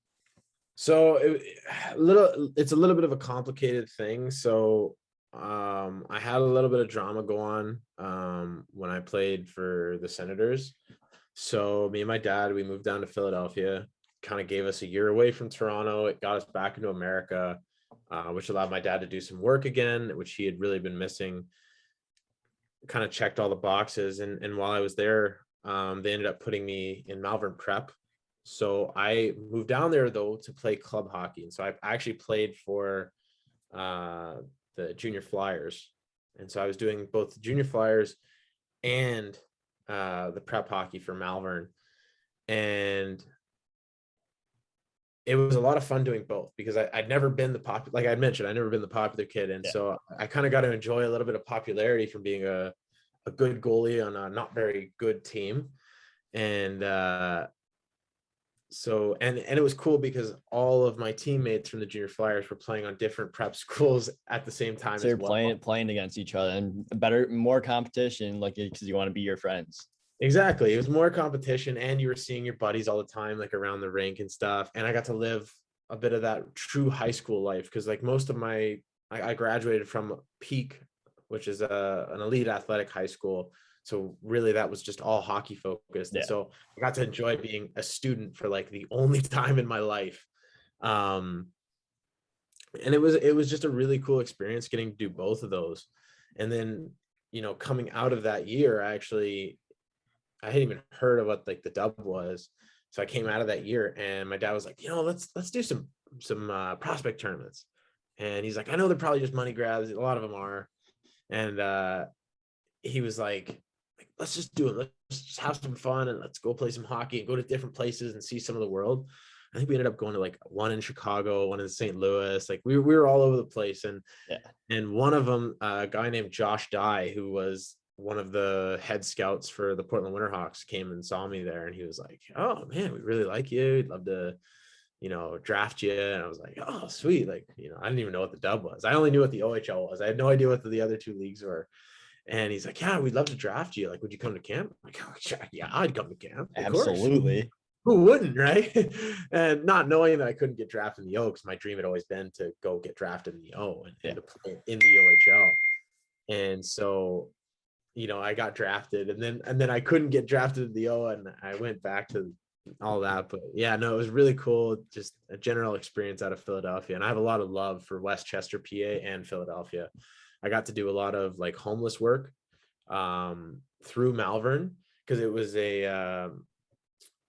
So it's a little bit of a complicated thing. So I had a little bit of drama go on when I played for the Senators. So me and my dad, we moved down to Philadelphia, kind of gave us a year away from Toronto. It got us back into America, which allowed my dad to do some work again, which he had really been missing. Kind of checked all the boxes. And while I was there, they ended up putting me in Malvern Prep. So I moved down there though to play club hockey. And so I actually played for the junior Flyers. And so I was doing both the junior Flyers and the prep hockey for Malvern. And it was a lot of fun doing both, because I'd never been the popular, like I mentioned, I'd never been the popular kid. And Yeah. so I kind of got to enjoy a little bit of popularity from being a good goalie on a not very good team. And so it was cool because all of my teammates from the junior Flyers were playing on different prep schools at the same time So as you're well. playing against each other, and more competition, like because you want to be your friends. Exactly. It was more competition, and you were seeing your buddies all the time, like around the rink and stuff. And I got to live a bit of that true high school life, because like most of I graduated from Peak, which is an elite athletic high school. So really that was just all hockey focused. And Yeah. so I got to enjoy being a student for like the only time in my life. And it was just a really cool experience getting to do both of those. And then, coming out of that year, I hadn't even heard of what like the dub was. So I came out of that year, and my dad was like, let's do some prospect tournaments. And he's like, I know they're probably just money grabs. A lot of them are. And he was like, let's just do it. Let's just have some fun, and let's go play some hockey and go to different places and see some of the world. I think we ended up going to like one in Chicago, one in St. Louis. Like we were all over the place. Yeah. And one of them, a guy named Josh Dye, who was one of the head scouts for the Portland Winterhawks, came and saw me there, and he was like, "Oh man, we really like you. We'd love to, draft you." And I was like, "Oh, sweet!" Like, I didn't even know what the dub was. I only knew what the OHL was. I had no idea what the other two leagues were. And he's like, "Yeah, we'd love to draft you. Like, would you come to camp?" I'm like, "Oh, yeah, I'd come to camp. Of course. Absolutely. Who wouldn't, right?" And not knowing that I couldn't get drafted in the O, because my dream had always been to go get drafted in the O and to play in the OHL. And so, I got drafted, and then I couldn't get drafted in the O, and I went back to all that. But yeah, no, it was really cool. Just a general experience out of Philadelphia. And I have a lot of love for Westchester, PA and Philadelphia. I got to do a lot of like homeless work through Malvern, because it was a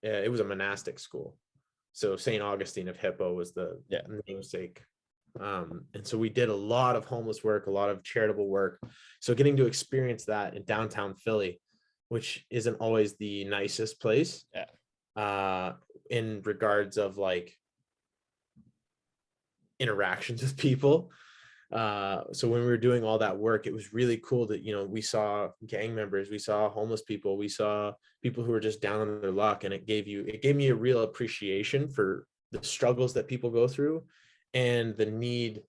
monastic school. So St. Augustine of Hippo was the namesake. And so we did a lot of homeless work, a lot of charitable work. So getting to experience that in downtown Philly, which isn't always the nicest place, in regards of like interactions with people. So when we were doing all that work, it was really cool that, we saw gang members, we saw homeless people, we saw people who were just down on their luck. And it gave me a real appreciation for the struggles that people go through and the need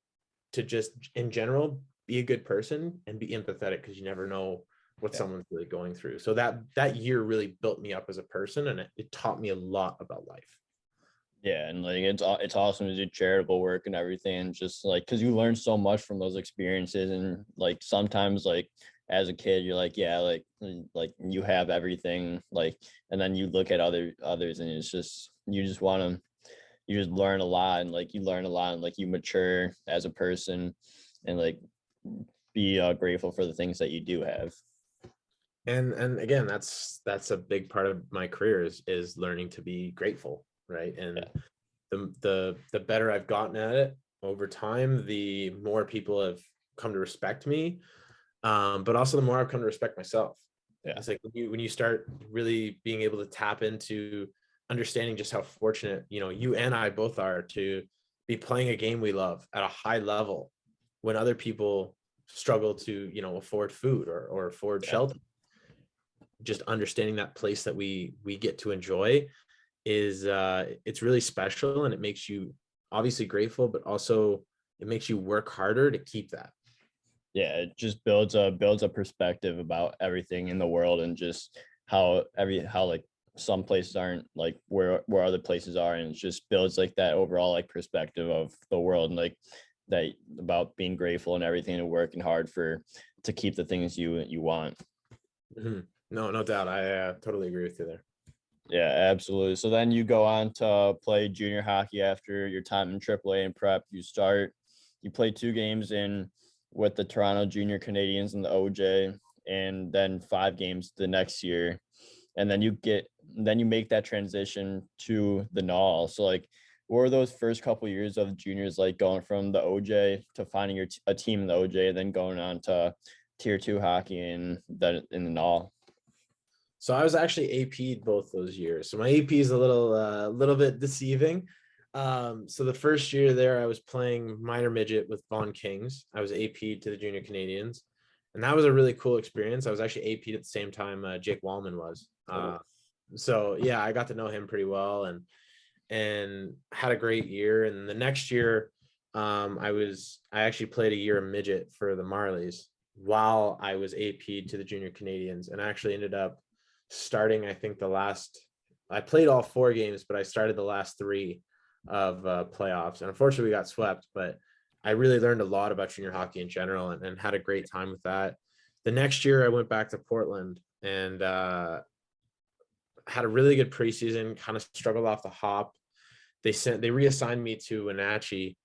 to just in general be a good person and be empathetic, because you never know what Yeah. someone's really going through. So that year really built me up as a person, and it taught me a lot about life. Yeah, and like it's awesome to do charitable work and everything, and just like because you learn so much from those experiences, and like sometimes like as a kid you're like yeah like you have everything like, and then you look at others and it's just you just learn a lot, and like you learn a lot and like you mature as a person, and like be grateful for the things that you do have. And again, that's a big part of my career is learning to be grateful, right? And Yeah, the better I've gotten at it over time, the more people have come to respect me, but also the more I've come to respect myself. yeah, It's like when you start really being able to tap into understanding just how fortunate, you and I both are to be playing a game we love at a high level when other people struggle to, afford food or afford yeah. shelter. Just understanding that place that we get to enjoy is it's really special, and it makes you obviously grateful, but also it makes you work harder to keep that. Yeah, it just builds a perspective about everything in the world, and just how like some places aren't like where other places are, and it just builds like that overall like perspective of the world, and like that about being grateful and everything and working hard for to keep the things you want. Mhm. No doubt. I totally agree with you there. Yeah, absolutely. So then you go on to play junior hockey after your time in AAA and prep. You play 2 games in with the Toronto Junior Canadians and the OJ, and then 5 games the next year. And then you make that transition to the NAL. So like, what were those first couple years of juniors like, going from the OJ to finding a team in the OJ, and then going on to tier 2 hockey and then in the NAL? So I was actually AP'd both those years. So my AP is a little bit deceiving. So the first year there, I was playing minor midget with Vaughan Kings. I was AP'd to the Junior Canadians, and that was a really cool experience. I was actually AP'd at the same time Jake Wallman was. Oh, So yeah, I got to know him pretty well, and had a great year. And the next year, I actually played a year of midget for the Marlies while I was AP'd to the Junior Canadians, and I actually ended up starting, I think I played all 4 games, but I started the last 3 of playoffs. And unfortunately we got swept, but I really learned a lot about junior hockey in general, and had a great time with that. The next year I went back to Portland and had a really good preseason, kind of struggled off the hop. They reassigned me to Wenatchee,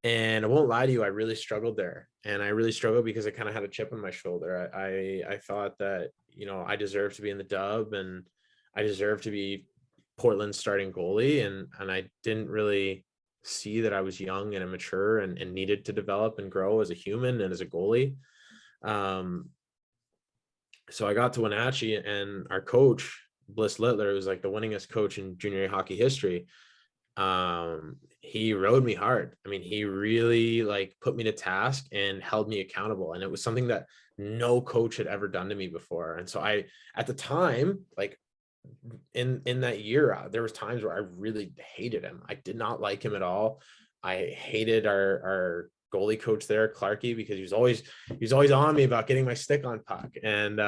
and I won't lie to you, I really struggled there. And I really struggled because I kind of had a chip on my shoulder. I thought that, I deserved to be in the dub, and I deserved to be Portland's starting goalie. And I didn't really see that I was young and immature, and needed to develop and grow as a human and as a goalie. Um, so I got to Wenatchee, and our coach, Bliss Littler, was like the winningest coach in junior hockey history. He rode me hard. I mean, he really like put me to task and held me accountable, and it was something that no coach had ever done to me before. And so at the time, like in that year, there was times where I really hated him. I did not like him at all. I hated our goalie coach there, Clarkey, because he was always on me about getting my stick on puck. And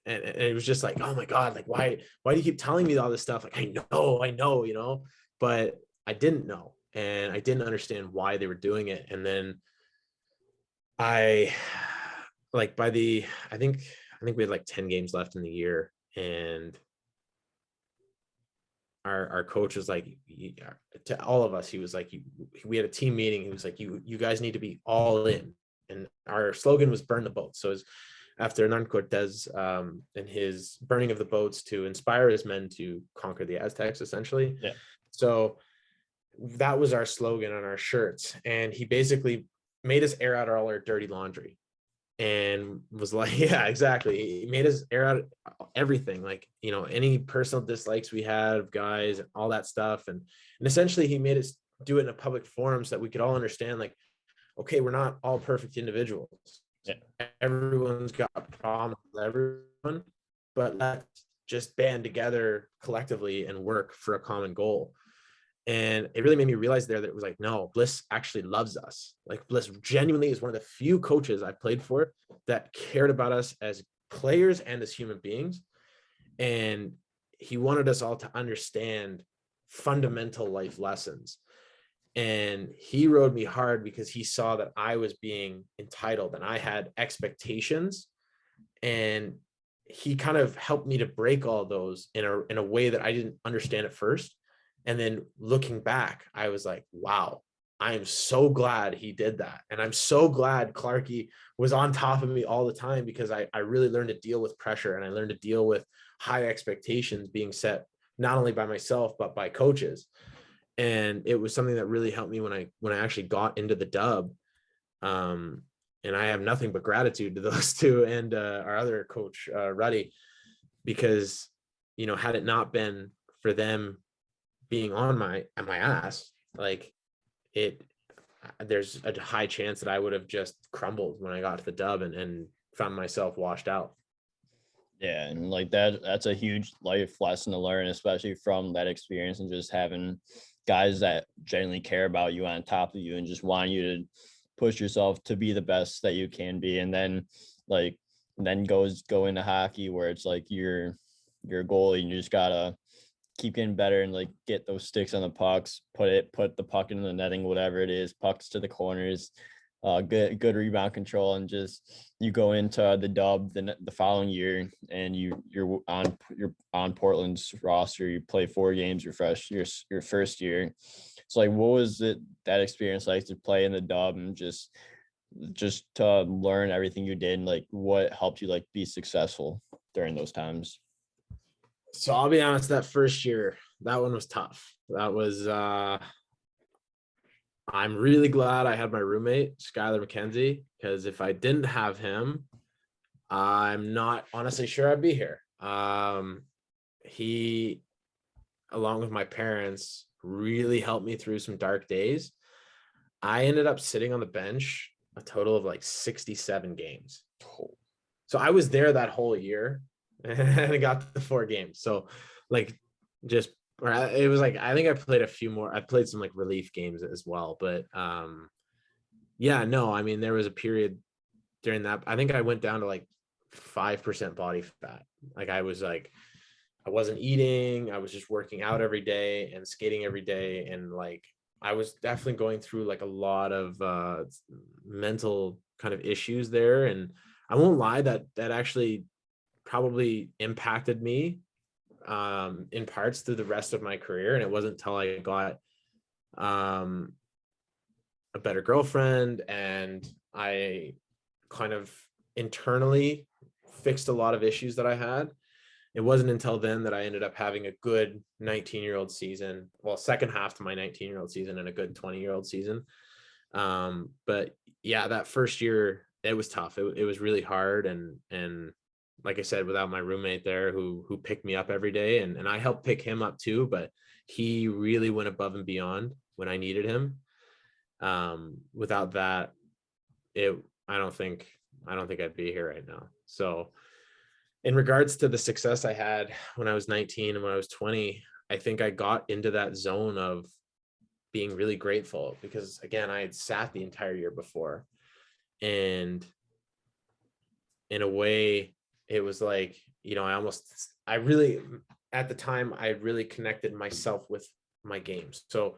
it was just like, oh my God, like why do you keep telling me all this stuff? Like, I know, but I didn't know, and I didn't understand why they were doing it. And then I like I think we had like 10 games left in the year, and our coach was like, to all of us, he was like, we had a team meeting. He was like, you guys need to be all in. And our slogan was burn the boat. So it was after Hernan Cortez and his burning of the boats to inspire his men to conquer the Aztecs, essentially. yeah. So that was our slogan on our shirts. And he basically made us air out all our dirty laundry, and was like, yeah, exactly. He made us air out everything, like, any personal dislikes we had of guys and all that stuff. And essentially he made us do it in a public forum so that we could all understand, like, okay, we're not all perfect individuals. Yeah. Everyone's got problems with everyone, but let's just band together collectively and work for a common goal. And it really made me realize there that it was like, no, Bliss actually loves us. Like Bliss genuinely is one of the few coaches I've played for that cared about us as players and as human beings. And he wanted us all to understand fundamental life lessons. And he rode me hard because he saw that I was being entitled and I had expectations. And he kind of helped me to break all those in a way that I didn't understand at first. And then looking back, I was like, wow, I am so glad he did that. And I'm so glad Clarky was on top of me all the time, because I really learned to deal with pressure, and I learned to deal with high expectations being set not only by myself, but by coaches. And it was something that really helped me when I actually got into the dub. And I have nothing but gratitude to those two and our other coach, Ruddy, because, had it not been for them being on my ass, like there's a high chance that I would have just crumbled when I got to the dub and found myself washed out. Yeah, and like that's a huge life lesson to learn, especially from that experience, and just having guys that genuinely care about you on top of you and just want you to push yourself to be the best that you can be. And then go into hockey where it's like you're a goalie and you just gotta keep getting better and like get those sticks on the pucks, put the puck in the netting, whatever it is, pucks to the corners, good rebound control, and just you go into the dub the following year and you're on Portland's roster. You play 4 games your first year. So like, what was that experience like to play in the dub and just to learn everything you did, and like what helped you like be successful during those times? So I'll be honest, that first year, that one was tough. That was I'm really glad I had my roommate, Skylar McKenzie, because if I didn't have him, I'm not honestly sure I'd be here. He, along with my parents, really helped me through some dark days. I ended up sitting on the bench a total of like 67 games. So I was there that whole year and I got the 4 games. So like just it was like, I think I played a few more. I played some like relief games as well, but yeah, no, I mean, there was a period during that. I think I went down to like 5% body fat. Like I wasn't eating. I was just working out every day and skating every day. And like, I was definitely going through like a lot of mental kind of issues there. And I won't lie, that actually probably impacted me in parts through the rest of my career. And it wasn't until I got a better girlfriend and I kind of internally fixed a lot of issues that I had. It wasn't until then that I ended up having a good 19-year-old season. Well, second half to my 19-year-old season and a good 20-year-old season. But yeah, that first year, it was tough. It was really hard. And like I said, without my roommate there who picked me up every day, and I helped pick him up too, but he really went above and beyond when I needed him. Without that, I don't think I'd be here right now. So in regards to the success I had when I was 19 and when I was 20, I think I got into that zone of being really grateful because, again, I had sat the entire year before. And in a way, it was like, I really, at the time, I really connected myself with my games. So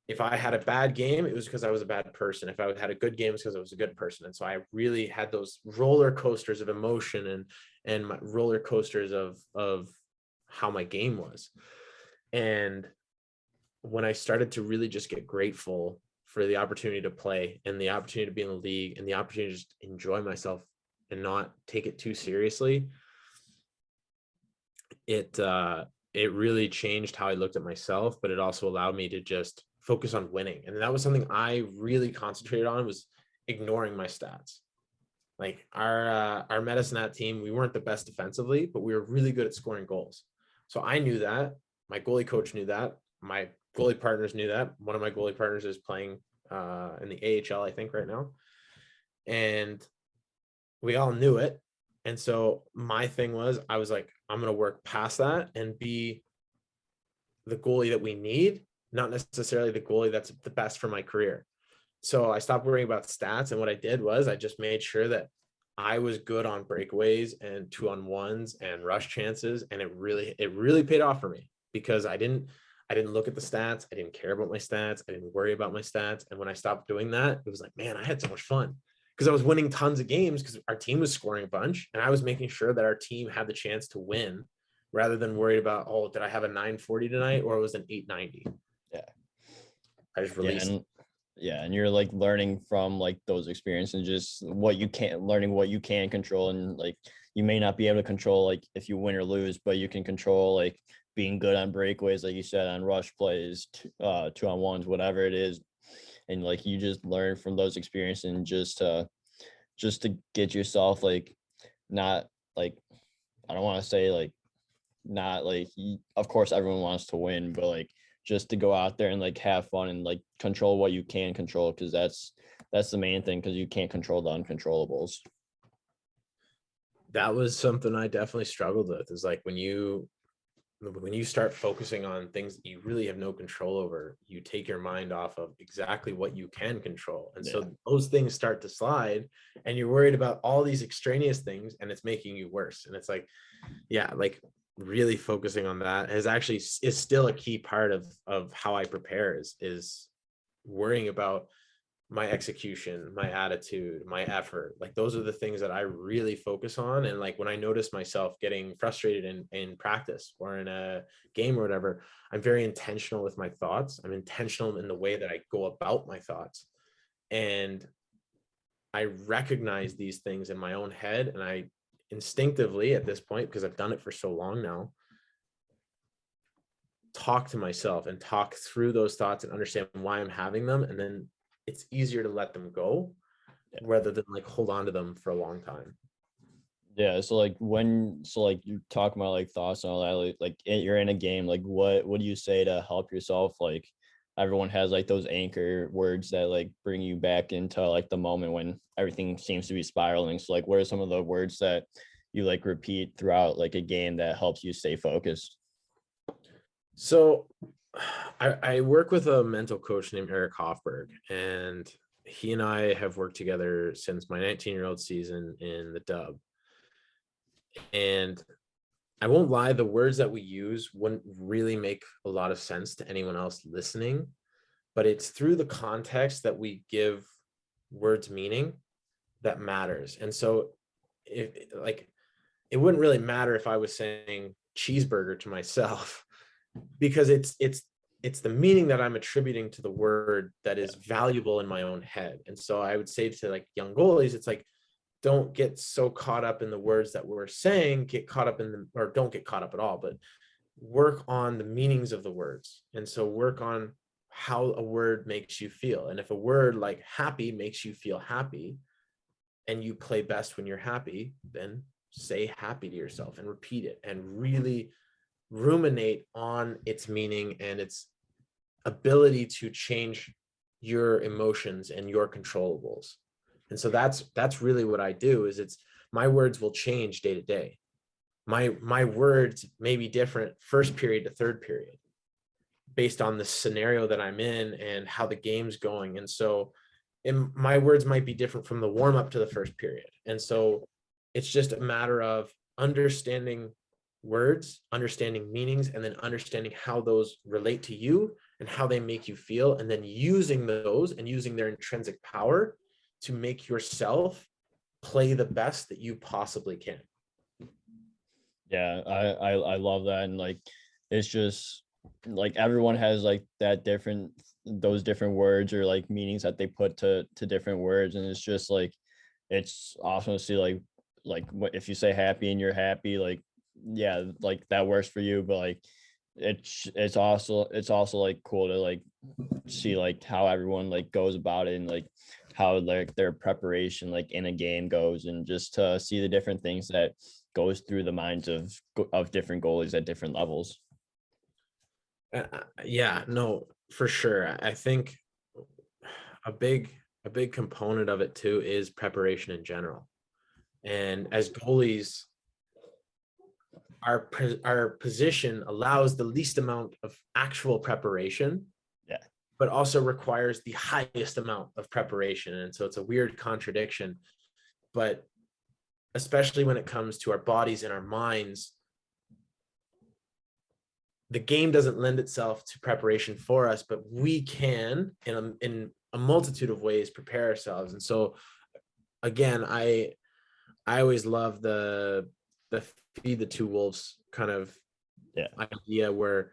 if I had a bad game, it was because I was a bad person. If I had a good game, it's because I was a good person. And so I really had those roller coasters of emotion and my roller coasters of how my game was. And when I started to really just get grateful for the opportunity to play and the opportunity to be in the league and the opportunity to just enjoy myself and not take it too seriously, it really changed how I looked at myself, but it also allowed me to just focus on winning. And that was something I really concentrated on, was ignoring my stats. Like our Medicine team, we weren't the best defensively, but we were really good at scoring goals. So I knew that. My goalie coach knew that. My goalie partners knew that. One of my goalie partners is playing in the AHL, I think right now. And we all knew it. And so my thing was, I was like, I'm going to work past that and be the goalie that we need, not necessarily the goalie that's the best for my career. So I stopped worrying about stats. And what I did was I just made sure that I was good on breakaways and 2-on-1s and rush chances. And it really paid off for me, because I didn't look at the stats. I didn't care about my stats. I didn't worry about my stats. And when I stopped doing that, it was like, man, I had so much fun, because I was winning tons of games because our team was scoring a bunch, and I was making sure that our team had the chance to win, rather than worried about, oh, did I have a 940 tonight, or it was an 890? Yeah. I just Yeah. released. And you're like learning from like those experiences, and just learning what you can control. And like, you may not be able to control like if you win or lose, but you can control like being good on breakaways, like you said, on rush plays, 2-on-1s, whatever it is. And like, you just learn from those experiences, and just to get yourself like, not like, I don't want to say like, not like, of course everyone wants to win, but like, just to go out there and like have fun and like control what you can control, because that's the main thing, because you can't control the uncontrollables. That was something I definitely struggled with, is like when you start focusing on things that you really have no control over, you take your mind off of exactly what you can control. And Yeah. so those things start to slide, and you're worried about all these extraneous things, and it's making you worse. And it's like, yeah, like really focusing on that is still a key part of how I prepare, is worrying about my execution, my attitude, my effort. Like those are the things that I really focus on. And like when I notice myself getting frustrated in practice or in a game or whatever, I'm very intentional with my thoughts. I'm intentional in the way that I go about my thoughts. And I recognize these things in my own head, and I instinctively at this point, because I've done it for so long now, talk to myself and talk through those thoughts and understand why I'm having them. And then it's easier to let them go, rather than like hold on to them for a long time. Yeah. So like, you're talking about like thoughts and all that, like you're in a game, like what do you say to help yourself? Like, everyone has like those anchor words that like bring you back into like the moment when everything seems to be spiraling. So like, what are some of the words that you like repeat throughout like a game that helps you stay focused? So I work with a mental coach named Eric Hoffberg, and he and I have worked together since my 19-year-old season in the Dub. And I won't lie, the words that we use wouldn't really make a lot of sense to anyone else listening, but it's through the context that we give words meaning that matters. And so if like, it wouldn't really matter if I was saying cheeseburger to myself, because it's the meaning that I'm attributing to the word that is valuable in my own head. And so I would say to like young goalies, it's like, don't get so caught up in the words that we're saying, get caught up in them, or don't get caught up at all, but work on the meanings of the words. And so work on how a word makes you feel. And if a word like happy makes you feel happy, and you play best when you're happy, then say happy to yourself and repeat it and really ruminate on its meaning and its ability to change your emotions and your controllables. And so that's really what I do, is it's my words will change day to day. My words may be different first period to third period based on the scenario that I'm in and how the game's going. And so my words might be different from the warm up to the first period. And so it's just a matter of understanding words, understanding meanings, and then understanding how those relate to you and how they make you feel, and then using those and using their intrinsic power to make yourself play the best that you possibly can. Yeah, I love that. And like, it's just like everyone has like those different words or like meanings that they put to different words. And it's just like, it's awesome to see like if you say happy and you're happy, like, yeah, like that works for you. But like, it's also like cool to like see like how everyone like goes about it, and like how like their preparation like in a game goes, and just to see the different things that goes through the minds of different goalies at different levels. Yeah, no, for sure. I think a big component of it too is preparation in general. And as goalies, our position allows the least amount of actual preparation, Yeah. but also requires the highest amount of preparation. And so it's a weird contradiction. But especially when it comes to our bodies and our minds, the game doesn't lend itself to preparation for us, but we can, in a multitude of ways, prepare ourselves. And so, again, I always love the feed the two wolves kind of idea where,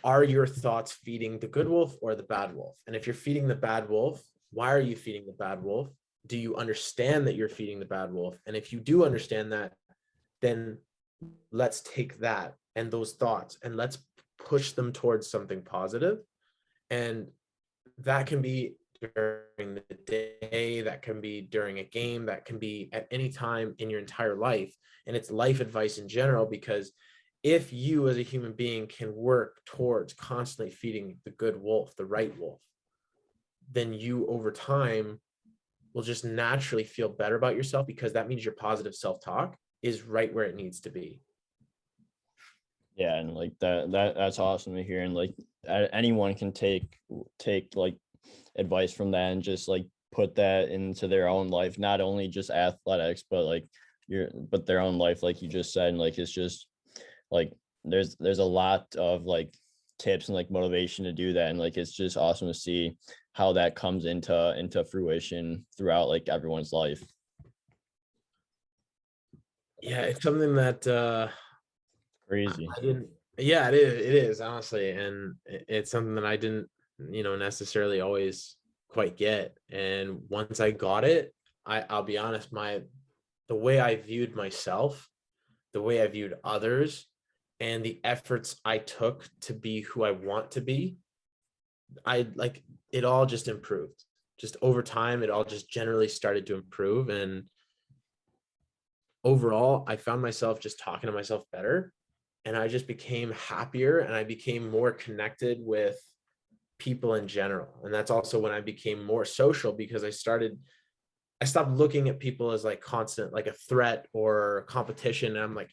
are your thoughts feeding the good wolf or the bad wolf? And if you're feeding the bad wolf, why are you feeding the bad wolf? Do you understand that you're feeding the bad wolf? And if you do understand that, then let's take that and those thoughts and let's push them towards something positive. And that can be during the day, that can be during a game, that can be at any time in your entire life. And it's life advice in general, because if you as a human being can work towards constantly feeding the good wolf, the right wolf, then you over time will just naturally feel better about yourself, because that means your positive self-talk is right where it needs to be. Yeah, and like that's awesome to hear. And like anyone can take like advice from that and just like put that into their own life, not only just athletics, but like but their own life, like you just said. And like it's just like there's a lot of like tips and like motivation to do that. And like it's just awesome to see how that comes into fruition throughout like everyone's life. Yeah, it's something that Crazy. I didn't. Yeah, it is. It is, honestly, and it's something that I didn't, necessarily always quite get. And once I got it, I'll be honest, the way I viewed myself, the way I viewed others, and the efforts I took to be who I want to be, I like it all just improved. Just over time, it all just generally started to improve. And overall, I found myself just talking to myself better, and I just became happier, and I became more connected with people in general. And that's also when I became more social, because I stopped looking at people as like constant, like a threat or competition. And I'm like,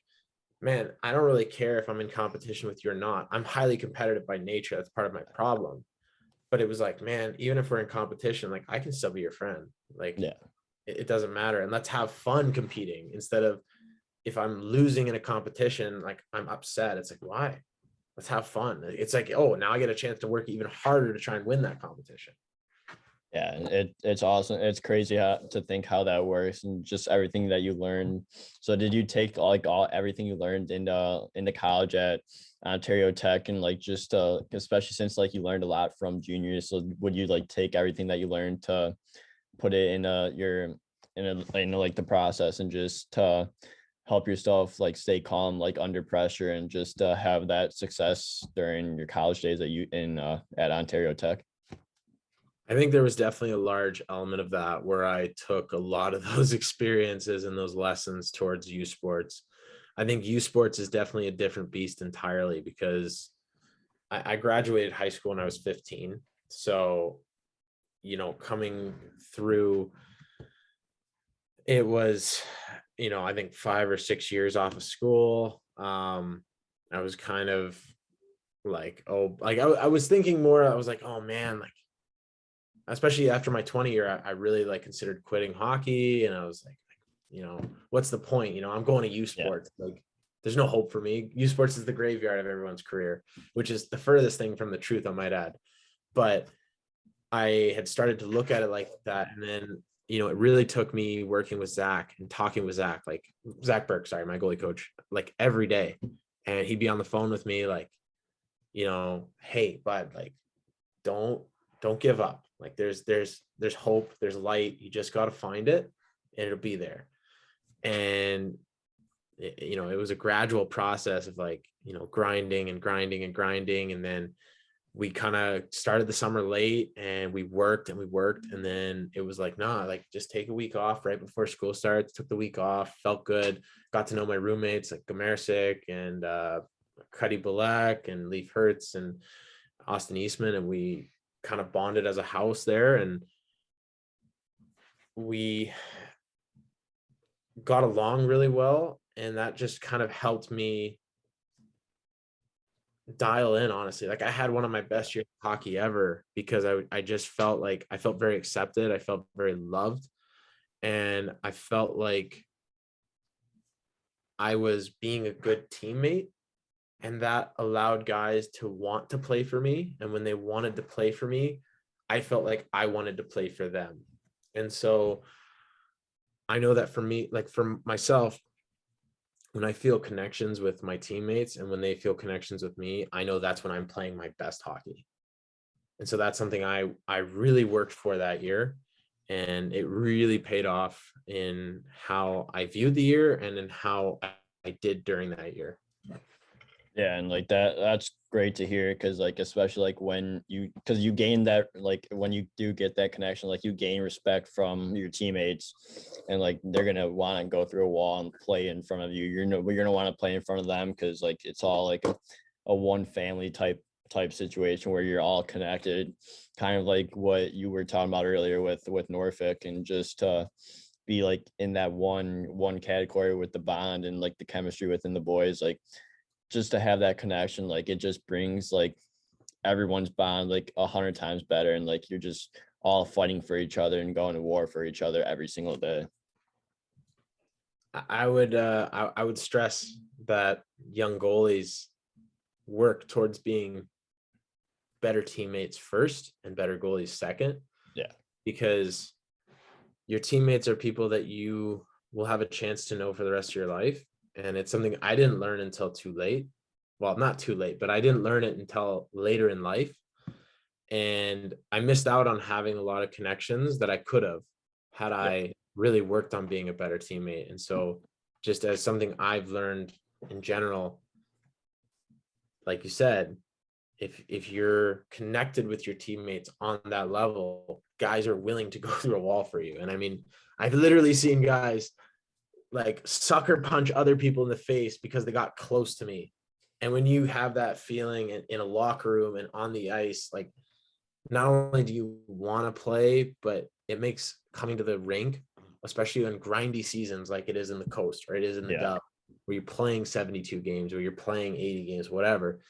man, I don't really care if I'm in competition with you or not. I'm highly competitive by nature. That's part of my problem. But it was like, man, even if we're in competition, like I can still be your friend. Like Yeah. it doesn't matter. And let's have fun competing, instead of, if I'm losing in a competition, like I'm upset. It's like, why? Let's have fun. It's like, oh, now I get a chance to work even harder to try and win that competition. Yeah, and it's awesome. It's crazy to think how that works and just everything that you learned. So did you take like everything you learned into college at Ontario Tech, and like just especially since like you learned a lot from juniors, so would you like take everything that you learned to put it in like the process, and just to help yourself like stay calm like under pressure, and just have that success during your college days at Ontario Tech? I think there was definitely a large element of that where I took a lot of those experiences and those lessons towards U Sports. I think U Sports is definitely a different beast entirely, because I graduated high school when I was 15. So, coming through, it was, I think 5 or 6 years off of school. I was kind of like, oh, like I was thinking more, I was like, oh man, like, especially after my 20 year, I really like considered quitting hockey. And I was like, what's the point? I'm going to U Yeah. Sports. Like, there's no hope for me. U Sports is the graveyard of everyone's career, which is the furthest thing from the truth, I might add. But I had started to look at it like that. And then, it really took me working with Zach and talking with Zach, like Zach Burke, sorry, my goalie coach, like every day. And he'd be on the phone with me, like, hey, bud, like, don't give up. Like there's hope, there's light. You just got to find it, and it'll be there. And it was a gradual process of like, grinding and grinding and grinding. And then we kind of started the summer late, and we worked and we worked. And then it was like, nah, like just take a week off right before school starts. Took the week off, felt good. Got to know my roommates like Gomersik and Cuddy Bulak and Leaf Hertz and Austin Eastman. And we kind of bonded as a house there, and we got along really well, and that just kind of helped me dial in, honestly. Like, I had one of my best years of hockey ever because I just felt like I felt very accepted, I felt very loved, and I felt like I was being a good teammate, and that allowed guys to want to play for me, and when they wanted to play for me, I felt like I wanted to play for them. And so I know that for me, like for myself, when I feel connections with my teammates and when they feel connections with me, I know that's when I'm playing my best hockey. And so that's something I really worked for that year, and it really paid off in how I viewed the year and in how I did during that year. Yeah, and like that's great to hear because like especially like when you because you gain that like when you do get that connection, like you gain respect from your teammates, and like they're gonna want to go through a wall and play in front of you. You're gonna want to play in front of them because like it's all like a one family type situation where you're all connected, kind of like what you were talking about earlier with Norfolk, and just be like in that one category with the bond and like the chemistry within the boys, like just to have that connection, like it just brings like everyone's bond like 100 times better, and like you're just all fighting for each other and going to war for each other every single day. I would stress that young goalies work towards being better teammates first and better goalies second, Yeah, because your teammates are people that you will have a chance to know for the rest of your life. And it's something I didn't learn until too late. Well, not too late, but I didn't learn it until later in life. And I missed out on having a lot of connections that I could have had yeah, I really worked on being a better teammate. And so, just as something I've learned in general, like you said, if you're connected with your teammates on that level, guys are willing to go through a wall for you. And I mean, I've literally seen guys like sucker punch other people in the face because they got close to me. And when you have that feeling in a locker room and on the ice, like, not only do you want to play, but it makes coming to the rink, especially in grindy seasons like it is in the coast or it is in the yeah. dub, where you're playing 72 games or you're playing 80 games, whatever,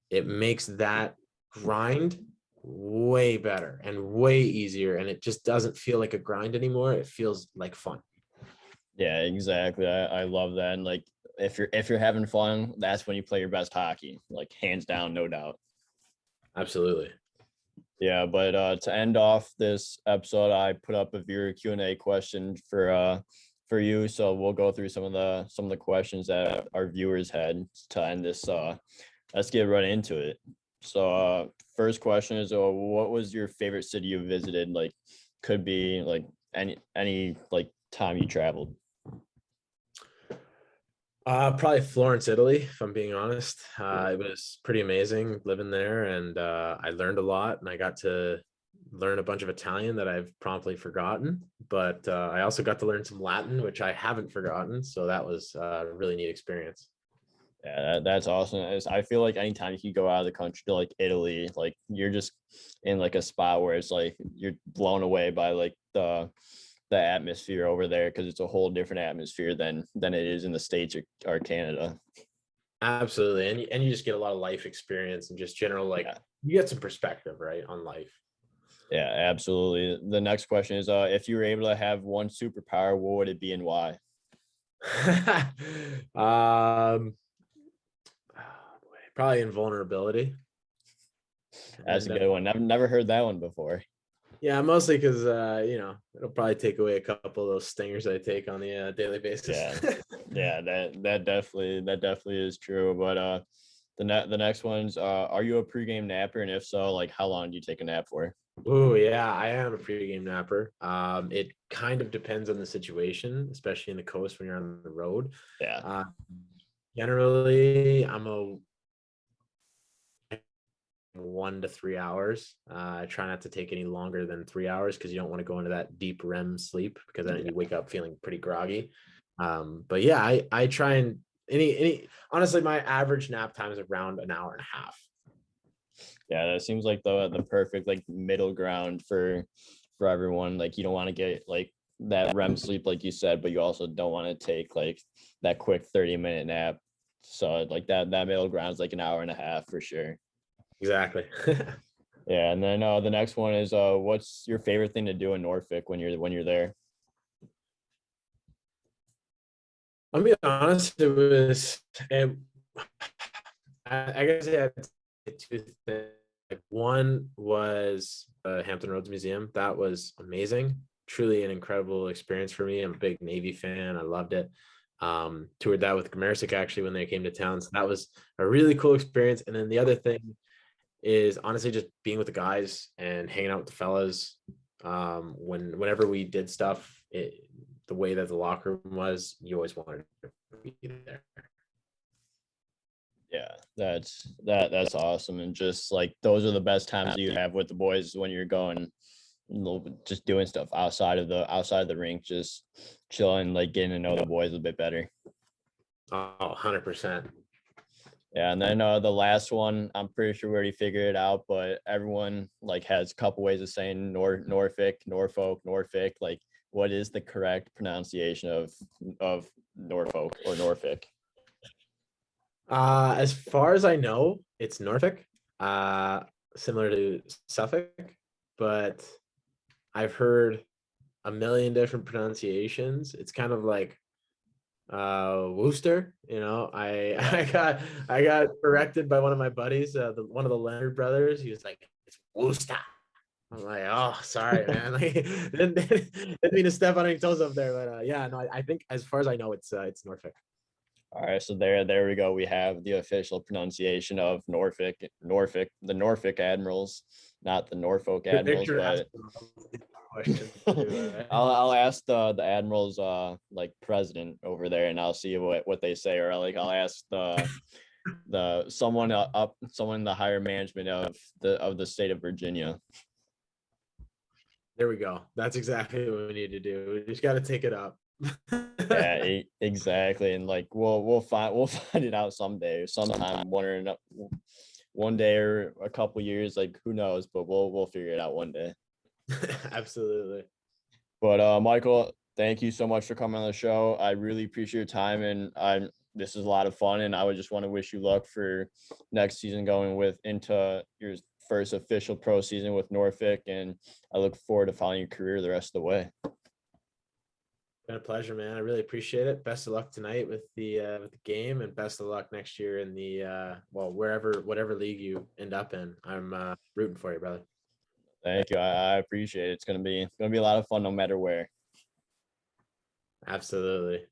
it makes that grind way better and way easier. And it just doesn't feel like a grind anymore. It feels like fun. Yeah, exactly. I love that. And like if you're having fun, that's when you play your best hockey, like hands down, no doubt. Absolutely. Yeah, but to end off this episode, I put up a viewer Q&A question for you. So we'll go through some of the questions that our viewers had to end this. Let's get right into it. So first question is, what was your favorite city you visited? Like, could be like any like time you traveled. Probably Florence, Italy, if I'm being honest. It was pretty amazing living there, and I learned a lot, and I got to learn a bunch of Italian that I've promptly forgotten. But I also got to learn some Latin, which I haven't forgotten. So that was a really neat experience. Yeah, that's awesome. I feel like anytime you go out of the country to like Italy, like you're just in like a spot where it's like you're blown away by like the atmosphere over there, because it's a whole different atmosphere than it is in the States or Canada. Absolutely, and you just get a lot of life experience and just general, like, Yeah, you get some perspective, right, on life. yeah, absolutely. The next question is, if you were able to have one superpower, what would it be and why? um, Probably invulnerability. That's a And good one. Never heard that one before. yeah, mostly because it'll probably take away a couple of those stingers I take on the daily basis. Yeah, yeah, that definitely is true. But the next one's, are you a pregame napper, and if so, like how long do you take a nap for? Oh yeah, I am a pregame napper. It kind of depends on the situation, especially in the coast when you're on the road. Yeah, Uh, Generally, I'm a 1 to 3 hours. I try not to take any longer than 3 hours because you don't want to go into that deep REM sleep, because then yeah, you wake up feeling pretty groggy. But yeah, I try and any honestly, my average nap time is around an hour and a half. Yeah, that seems like the perfect like middle ground for everyone. Like you don't want to get like that REM sleep like you said, but you also don't want to take like that quick 30-minute nap. So like that middle ground is like an hour and a half for sure. Exactly. Yeah, and then the next one is what's your favorite thing to do in Norfolk when you're there? I'll be honest, I guess I had two things. Like one was the Hampton Roads Museum. That was amazing. Truly an incredible experience for me. I'm a big Navy fan. I loved it. Toured that with Commercic actually when they came to town. So that was a really cool experience. And then the other thing is honestly just being with the guys and hanging out with the fellas. Whenever we did stuff, the way that the locker room was, you always wanted to be there. Yeah, that's awesome. And just like those are the best times you have with the boys when you're going just doing stuff outside of the rink, just chilling, like getting to know the boys a bit better. Oh, 100%. Yeah, and then the last one, I'm pretty sure we already figured it out, but everyone like has a couple ways of saying Norfolk, Norfolk, Norfolk. Like, what is the correct pronunciation of Norfolk or Norfolk? As far as I know, it's Norfolk, uh, similar to Suffolk, but I've heard a million different pronunciations. It's kind of like Worcester, I got corrected by one of my buddies, one of the Leonard brothers. He was like, it's Worcester. I'm like, oh, sorry, man. Like, didn't mean to step on any toes up there, but yeah, no, I think as far as I know, it's Norfolk. All right, so there we go. We have the official pronunciation of the Norfolk Admirals, not the Norfolk Admirals, Victor asked but questions too. I'll ask the Admirals like president over there, and I'll see what they say, or like I'll ask the someone in the higher management of the state of Virginia. There we go. That's exactly what we need to do. We just got to take it up. Yeah, exactly. And like we'll find it out someday, sometime, one day or a couple years, like who knows, but we'll figure it out one day. Absolutely. But Michael, thank you so much for coming on the show. I really appreciate your time, and this is a lot of fun, and I would just want to wish you luck for next season going into your first official pro season with Norfolk, and I look forward to following your career the rest of the way. Been a pleasure, man. I really appreciate it. Best of luck tonight with the game, and best of luck next year in the whatever league you end up in. I'm rooting for you, brother. Thank you. I appreciate it. It's gonna be a lot of fun no matter where. Absolutely.